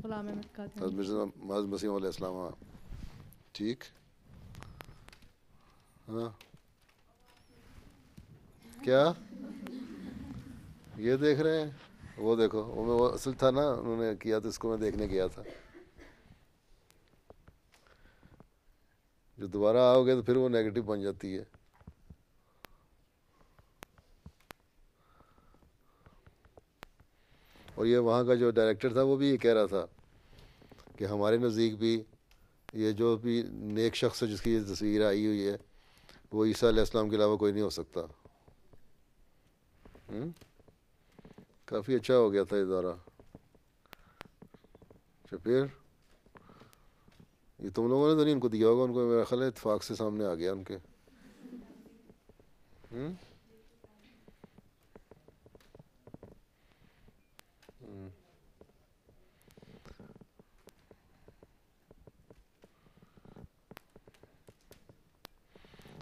غلام احمد قادری، حضرت مسیح علیہ السلام. ہاں ٹھیک. ہاں کیا یہ دیکھ رہے ہیں؟ وہ دیکھو وہ اصل تھا نا، انہوں نے کیا تو اس کو میں دیکھنے گیا تھا. جو دوبارہ آؤ گے تو پھر وہ نیگیٹو بن جاتی ہے. اور یہ وہاں کا جو ڈائریکٹر تھا وہ بھی یہ کہہ رہا تھا کہ ہمارے نزدیک بھی یہ جو بھی نیک شخص ہے جس کی یہ تصویر آئی ہوئی ہے وہ عیسیٰ علیہ السلام کے علاوہ کوئی نہیں ہو سکتا. کافی اچھا ہو گیا تھا یہ دورہ. پھر یہ تم لوگوں نے تو نہیں ان کو دیا ہوگا, ان کو میرا خیال ہے اتفاق سے سامنے آ گیا ان کے.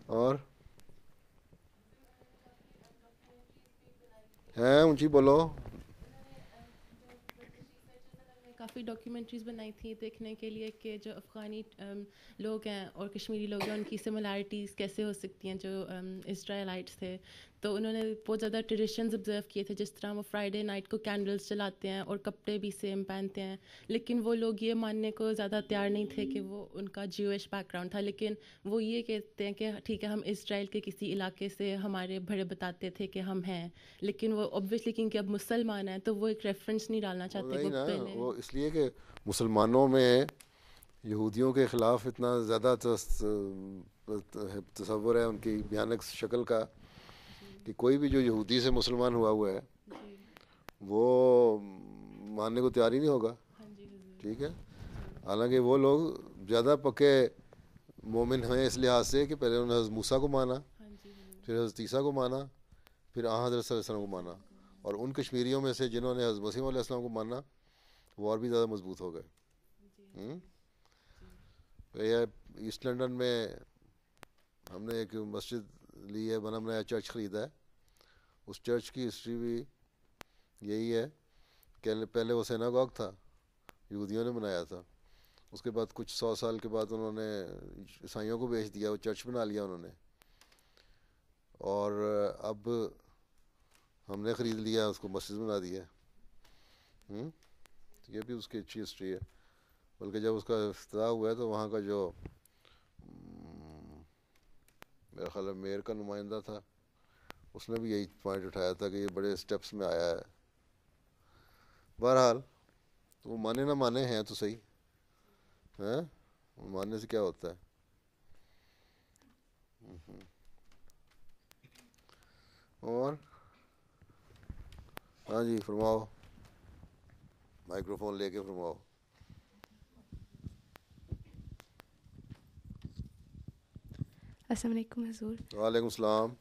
اور ہیں اونچی بولو. کافی ڈاکیومنٹریز بنائی تھیں دیکھنے کے لیے کہ جو افغانی لوگ ہیں اور کشمیری لوگ ہیں ان کی سملیرٹیز کیسے ہو سکتی ہیں. جو اسرائیلائٹس تھے تو انہوں نے بہت زیادہ ٹریڈیشنز آبزرو کیے تھے, جس طرح وہ فرائیڈے نائٹ کو کینڈلز جلاتے ہیں اور کپڑے بھی سیم پہنتے ہیں. لیکن وہ لوگ یہ ماننے کو زیادہ تیار نہیں تھے کہ وہ ان کا جیوش بیک گراؤنڈ تھا. لیکن وہ یہ کہتے ہیں کہ ٹھیک ہے ہم اسرائیل کے کسی علاقے سے ہمارے بڑے بتاتے تھے کہ ہم ہیں, لیکن وہ اوبویسلی کیونکہ اب مسلمان ہیں تو وہ ایک ریفرنس نہیں ڈالنا چاہتے. وہ اس لیے کہ مسلمانوں میں یہودیوں کے خلاف اتنا زیادہ تصور ہے ان کی بھیانک شکل کا کہ کوئی بھی جو یہودی سے مسلمان ہوا ہے وہ ماننے کو تیار ہی نہیں ہوگا. ٹھیک ہے, حالانکہ وہ لوگ زیادہ پکے مومن ہیں اس لحاظ سے کہ پہلے انہوں نے حضرت موسیٰ کو مانا, پھر حضرت عیسیٰ کو مانا, پھر حضرت صلی اللہ علیہ وسلم کو مانا. اور ان کشمیریوں میں سے جنہوں نے حضرت مسیح علیہ السلام کو مانا وہ اور بھی زیادہ مضبوط ہو گئے. ایسٹ لنڈن میں ہم نے ایک مسجد لی ہے, بنا بنایا چرچ خریدا ہے. اس چرچ کی ہسٹری بھی یہی ہے کہ پہلے وہ سیناگوگ تھا, یہودیوں نے بنایا تھا. اس کے بعد کچھ 100 سال کے بعد انہوں نے عیسائیوں کو بیچ دیا, وہ چرچ بنا لیا انہوں نے. اور اب ہم نے خرید لیا, اس کو مسجد بنا دیا. یہ بھی اس کی اچھی ہسٹری ہے. بلکہ جب اس کا افتتاح ہوا ہے تو وہاں کا جو میرا خیال ہے میئر کا نمائندہ تھا اس نے بھی یہی پوائنٹ اٹھایا تھا کہ یہ بڑے اسٹیپس میں آیا ہے. بہرحال وہ مانے نہ مانے ہیں تو صحیح ہیں, ماننے سے کیا ہوتا ہے. اور ہاں جی فرماؤ, مائکرو فون لے کے فرماؤ. السلام علیکم حضور. وعلیکم السلام.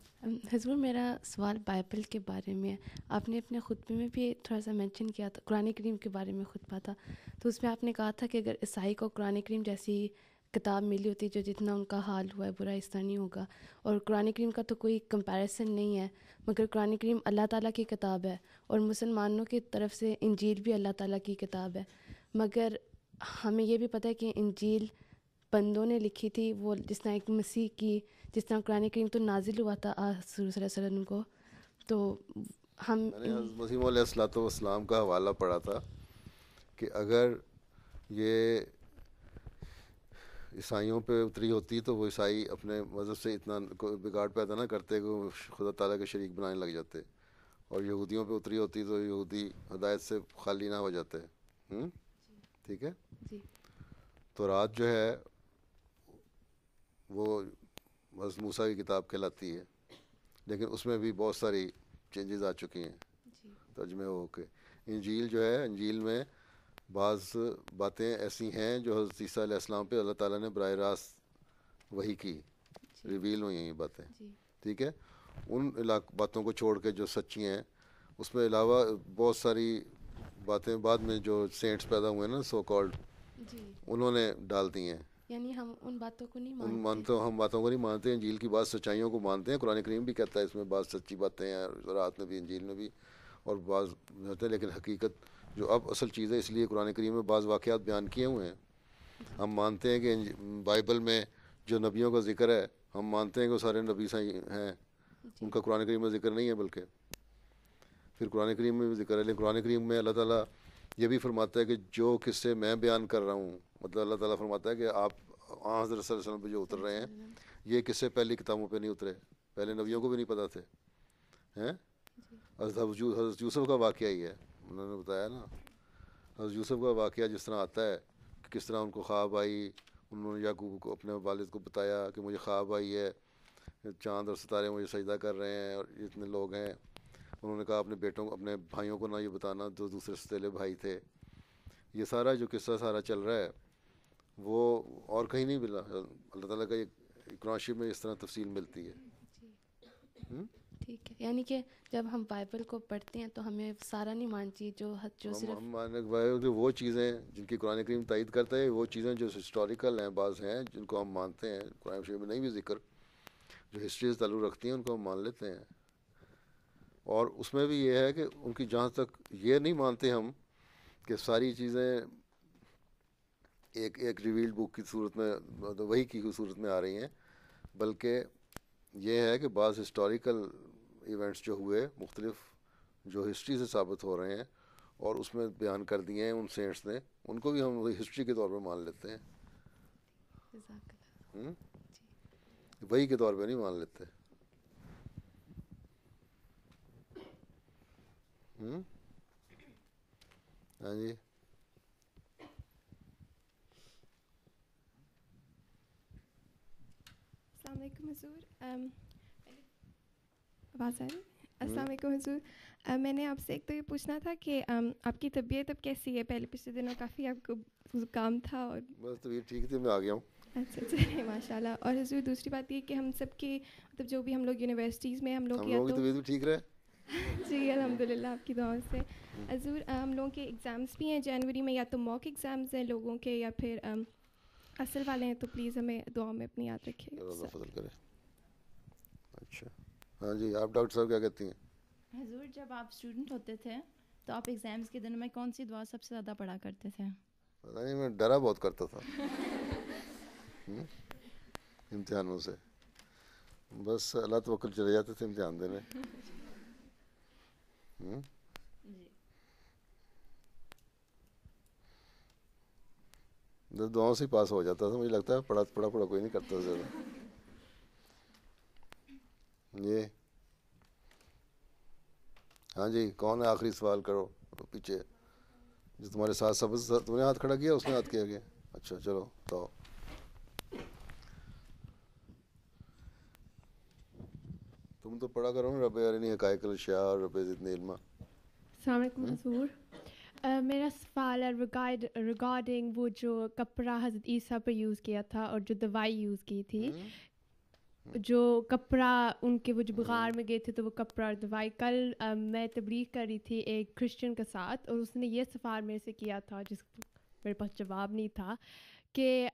حضور میرا سوال بائبل کے بارے میں ہے. آپ نے اپنے خطبے میں بھی تھوڑا سا مینشن کیا تھا, قرآن کریم کے بارے میں خطبہ تھا, تو اس میں آپ نے کہا تھا کہ اگر عیسائی کو قرآن کریم جیسی کتاب ملی ہوتی جو جتنا ان کا حال ہوا ہے برا اس طرح نہیں ہوگا. اور قرآن کریم کا تو کوئی کمپیریسن نہیں ہے, مگر قرآن کریم اللہ تعالیٰ کی کتاب ہے اور مسلمانوں کی طرف سے انجیل بھی اللہ تعالیٰ کی کتاب ہے. مگر ہمیں یہ بھی پتہ ہے کہ انجیل بندوں نے لکھی تھی, وہ جس طرح ایک مسیح کی, جس طرح قرآن کریم تو نازل ہوا تھا حضور صلی اللہ علیہ وسلم کو. تو ہم میں نے حضرت مسیح علیہ السلام کا حوالہ پڑھا تھا کہ اگر یہ عیسائیوں پہ اتری ہوتی تو وہ عیسائی اپنے مذہب سے اتنا بگاڑ پیدا نہ کرتے کہ وہ خدا تعالیٰ کے شریک بنانے لگ جاتے, اور یہودیوں پہ اتری ہوتی تو یہودی ہدایت سے خالی نہ ہو جاتے. ٹھیک ہے جی. تو رات جو ہے وہ حضرت موسیٰ کی کتاب کہلاتی ہے, لیکن اس میں بھی بہت ساری چینجز آ چکی ہیں ترجمے ہو کے. انجیل جو ہے, انجیل میں بعض باتیں ایسی ہیں جو حضرت عیسیٰ علیہ السلام پہ اللہ تعالیٰ نے براہ راست وحی کی, ریویل ہوئی ہیں یہ باتیں. ٹھیک ہے, ان باتوں کو چھوڑ کے جو سچی ہیں اس میں علاوہ بہت ساری باتیں بعد میں جو سینٹس پیدا ہوئے نا سو کالڈ, انہوں نے ڈال دی ہیں. یعنی ہم ان باتوں کو نہیں مانتے, ہم باتوں کو نہیں مانتے, انجیل کی بعض سچائیوں کو مانتے ہیں. قرآن کریم بھی کہتا ہے اس میں بعض سچی باتیں ہیں, رات میں بھی, انجیل میں بھی, اور بعض ہوتے ہیں. لیکن حقیقت جو اب اصل چیز ہے, اس لیے قرآن کریم میں بعض واقعات بیان کیے ہوئے ہیں. ہم مانتے ہیں کہ بائبل میں جو نبیوں کا ذکر ہے, ہم مانتے ہیں کہ وہ سارے نبی ہیں, ان کا قرآن کریم میں ذکر نہیں ہے, بلکہ پھر قرآن کریم میں بھی ذکر ہے. لیکن قرآن کریم میں اللہ تعالیٰ یہ بھی فرماتا ہے کہ جو قصے میں بیان کر رہا ہوں, مطلب اللہ تعالیٰ فرماتا ہے کہ آپ حضرت صلی اللہ علیہ وسلم پہ جو اتر رہے ہیں یہ قصے پہلی کتابوں پہ نہیں اترے, پہلے نبیوں کو بھی نہیں پتہ تھے. حضرت یوسف کا واقعہ ہی ہے, انہوں نے بتایا نا حضرت یوسف کا واقعہ جس طرح آتا ہے کہ کس طرح ان کو خواب آئی، انہوں نے یعقوب کو اپنے والد کو بتایا کہ مجھے خواب آئی ہے، چاند اور ستارے مجھے سجدہ کر رہے ہیں اور اتنے لوگ ہیں. انہوں نے کہا اپنے بیٹوں کو، اپنے بھائیوں کو نہ یہ بتانا جو دوسرے ستیلے بھائی تھے. یہ سارا جو قصہ سارا چل رہا ہے وہ اور کہیں نہیں ملا. اللہ تعالیٰ کا یہ قرآن شریف میں اس طرح تفصیل ملتی ہے. ٹھیک ہے، یعنی کہ جب ہم بائبل کو پڑھتے ہیں تو ہمیں سارا نہیں ماننا چاہیے جو صرف ہم ماننے وہ چیزیں جن کی قرآن کریم تائید کرتا ہے، وہ چیزیں جو ہسٹوریکل ہیں، بعض ہیں جن کو ہم مانتے ہیں، قرآن شریف میں نہیں بھی ذکر، جو ہسٹری سے تعلق رکھتی ہیں ان کو ہم مان لیتے ہیں. اور اس میں بھی یہ ہے کہ ان کی جہاں تک یہ نہیں مانتے ہم کہ ساری چیزیں ایک ریویلڈ بک کی صورت میں، وہی کی صورت میں آ رہی ہیں، بلکہ یہ ہے کہ بعض ہسٹوریکل ایونٹس جو ہوئے مختلف، جو ہسٹری سے ثابت ہو رہے ہیں اور اس میں بیان کر دیے ہیں ان سینٹس نے، ان کو بھی ہم وہی ہسٹری کے طور پہ مان لیتے ہیں. وہی کے طور پہ نہیں مان لیتے. ہاں جی. السلام علیکم حضور. آواز آ رہی؟ السلام علیکم حضور. میں نے آپ سے ایک تو یہ پوچھنا تھا کہ آپ کی طبیعت اب کیسی ہے؟ پہلے پچھلے دنوں کافی آپ کو زکام تھا. اور بس طبیعت ٹھیک تھی، میں آ گیا ہوں. اچھا ماشاء اللہ. اور حضور دوسری بات یہ کہ ہم سب کی مطلب جو بھی ہم لوگ یونیورسٹیز میں ہم لوگ کی طبیعت بھی ٹھیک رہے. جی الحمدللہ آپ کی دعاؤں سے. حضور ہم لوگوں کے ایگزامس بھی ہیں جنوری میں، یا تو موک ایگزامس ہیں لوگوں کے یا پھر اصل والے ہیں، تو پلیز ہمیں دعاؤں میں اپنی یاد رکھیے. اللہ فضل کرے. اچھا ہاں جی، آپ ڈاکٹر صاحب کیا کہتی ہیں؟ حضور جب آپ اسٹوڈنٹ ہوتے تھے تو آپ ایگزامس کے دنوں میں کون سی دعا سب سے زیادہ پڑھا کرتے تھے؟ پتہ نہیں، میں ڈرا بہت کرتا تھا امتحانوں سے. بس اللہ توکل چلے جاتے تھے امتحان دینے. دعاؤں سے ہی پاس ہو جاتا تھا. مجھے لگتا ہے پڑھا کوئی نہیں کرتا زیادہ. یہ ہاں جی، کون ہے؟ آخری سوال کرو. پیچھے جو تمہارے ساتھ سبز، تم نے ہاتھ کھڑا کیا، اس نے ہاتھ کیا گیا. اچھا چلو تو تم تو پڑھا کرو نا، رب ارنی حقائق الاشیاء اور رب زدنی علما. السلام علیکم حضور. میرا سوال ہے ریگارڈنگ وہ جو کپڑا حضرت عیسیٰ پہ یوز کیا تھا اور جو دوائی یوز کی تھی، جو کپڑا ان کے وہ جو بغار میں گئے تھے تو وہ کپڑا اور دوائی. کل میں تبلیغ کر رہی تھی ایک کرسچن کے ساتھ اور اس نے یہ سوال میرے سے کیا تھا جس میرے پاس جواب نہیں تھا کہ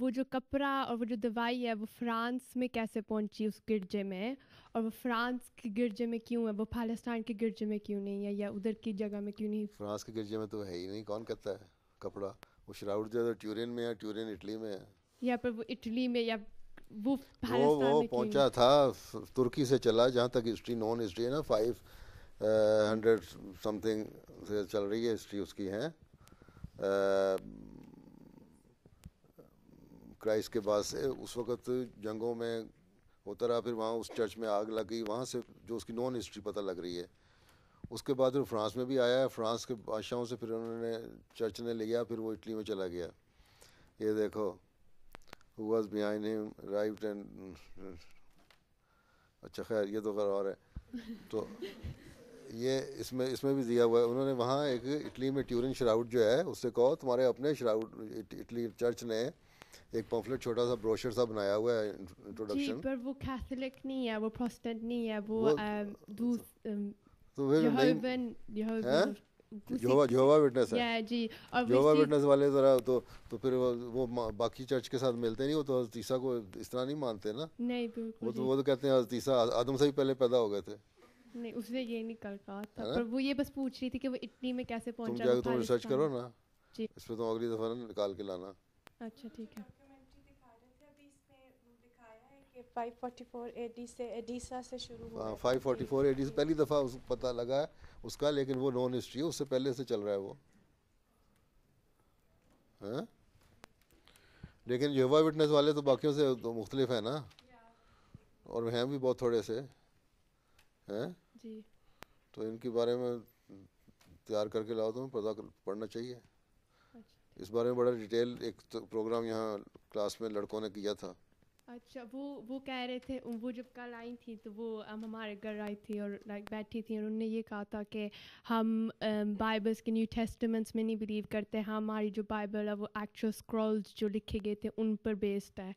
وہ جو کپڑا اور وہ جو دوائی ہے وہ فرانس میں کیسے پہنچی اس گرجے میں، اور وہ فرانس کے گرجے میں کیوں ہے، وہ پاکستان کے گرجے میں کیوں نہیں ہے، یا ادھر کی جگہ میں کیوں نہیں؟ فرانس کے گرجے میں تو ہے ہی نہیں. کون کہتا ہے کپڑا؟ وہ شراؤٹ جو ہے ٹیورین میں ہے، ٹیورین اٹلی میں ہے. یا پھر وہ اٹلی میں، یا وہ پاکستان میں پہنچا تھا ترکی سے چلا، جہاں تک ہسٹری نون ہسٹری ہے نا 500 سم تھنگ سے چل رہی ہے ہسٹری اس کی ہے. کرائسٹ کے بعد سے اس وقت جنگوں میں ہوتا رہا، پھر وہاں اس چرچ میں آگ لگ گئی، وہاں سے جو اس کی نون ہسٹری پتہ لگ رہی ہے. اس کے بعد پھر فرانس میں بھی آیا ہے، فرانس کے بادشاہوں سے پھر انہوں نے چرچ نے لیا، پھر وہ اٹلی میں چلا گیا. یہ دیکھو who was behind him arrived and اچھا خیر یہ تو خیر اور ہے. تو یہ اس میں بھی دیا ہوا ہے انہوں نے. وہاں ایک اٹلی میں ٹیورین شراؤٹ جو ہے، اس سے کہو تمہارے اپنے شراؤٹ اٹلی چرچ نے ایک پمفلٹ چھوٹا سا بروشر سا بنایا ہوا ہے انٹروڈکشن. جی پر وہ کیتھولک نہیں ہے، وہ پروٹسٹنٹ نہیں ہے، وہ جہووا وٹنس ہے. جی اور جہووا وٹنس والے ذرا تو پھر وہ باقی چرچ کے ساتھ ملتے نہیں. وہ تو حضرت عیسیٰ کو اس طرح نہیں مانتے نا. نہیں وہ تو کہتے ہیں حضرت عیسیٰ آدم سے ہی پہلے پیدا ہو گئے تھے. نہیں اس نے یہ نہیں کہا تھا، پر وہ یہ بس پوچھ رہی تھی کہ وہ اٹلی میں کیسے پہنچا. تم جا کے تم ریسرچ کرو نا جی، اس پہ تم اگلی دفعہ نکال کے لانا. اچھا ٹھیک ہے. 544 AD سے ایڈیسا سے شروع ہوا. 544 AD سے پہلی دفعہ پتہ لگا ہے اس کا، لیکن وہ نون ہسٹری ہے، اس سے پہلے سے چل رہا ہے وہ. ہاں لیکن یہووا وٹنس والے تو باقیوں سے تو مختلف ہیں نا، اور ہیں بھی بہت تھوڑے سے ہیں. جی تو ان کے بارے میں تیار کر کے لاؤ، تمہیں پردہ پڑھنا چاہیے. اس بارے میں بڑا ڈیٹیل ایک پروگرام یہاں کلاس میں لڑکوں نے کیا تھا. اچھا وہ کہہ رہے تھے، وہ جب کل آئی تھی تو وہ ہمارے گھر آئی تھی اور بیٹھی تھی، اور انہوں نے یہ کہا تھا کہ ہم بائبلس کے نیو ٹیسٹمنٹس میں نہیں بلیو کرتے، ہماری جو بائبل ہے وہ ایکچوئل اسکرولز جو لکھے گئے تھے ان پر بیسڈ ہے.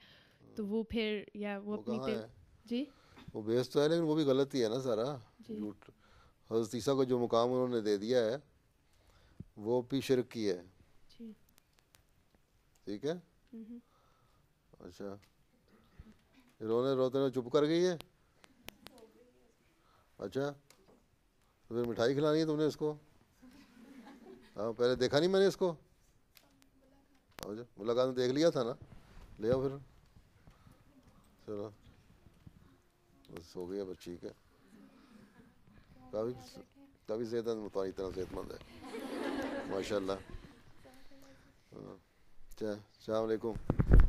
تو وہ پھر وہ اپنی جی وہ بیس تو ہے، لیکن وہ بھی غلط ہی ہے نا سارا جھوٹ. حضرت عیسیٰ کو جو مقام انہوں نے دے دیا ہے وہ بھی شرک کی ہے. ٹھیک ہے. اچھا روتے چپ کر گئی ہے. اچھا تو پھر مٹھائی کھلانی ہے تم نے اس کو؟ ہاں پہلے دیکھا نہیں میں نے اس کو. ملاقات میں دیکھ لیا تھا نا، لے آؤ پھر. چلو بس ہو گیا، بس ٹھیک ہے. کافی صحت مند، تمہاری طرح صحت مند ہے ماشاء اللہ. السلام علیکم.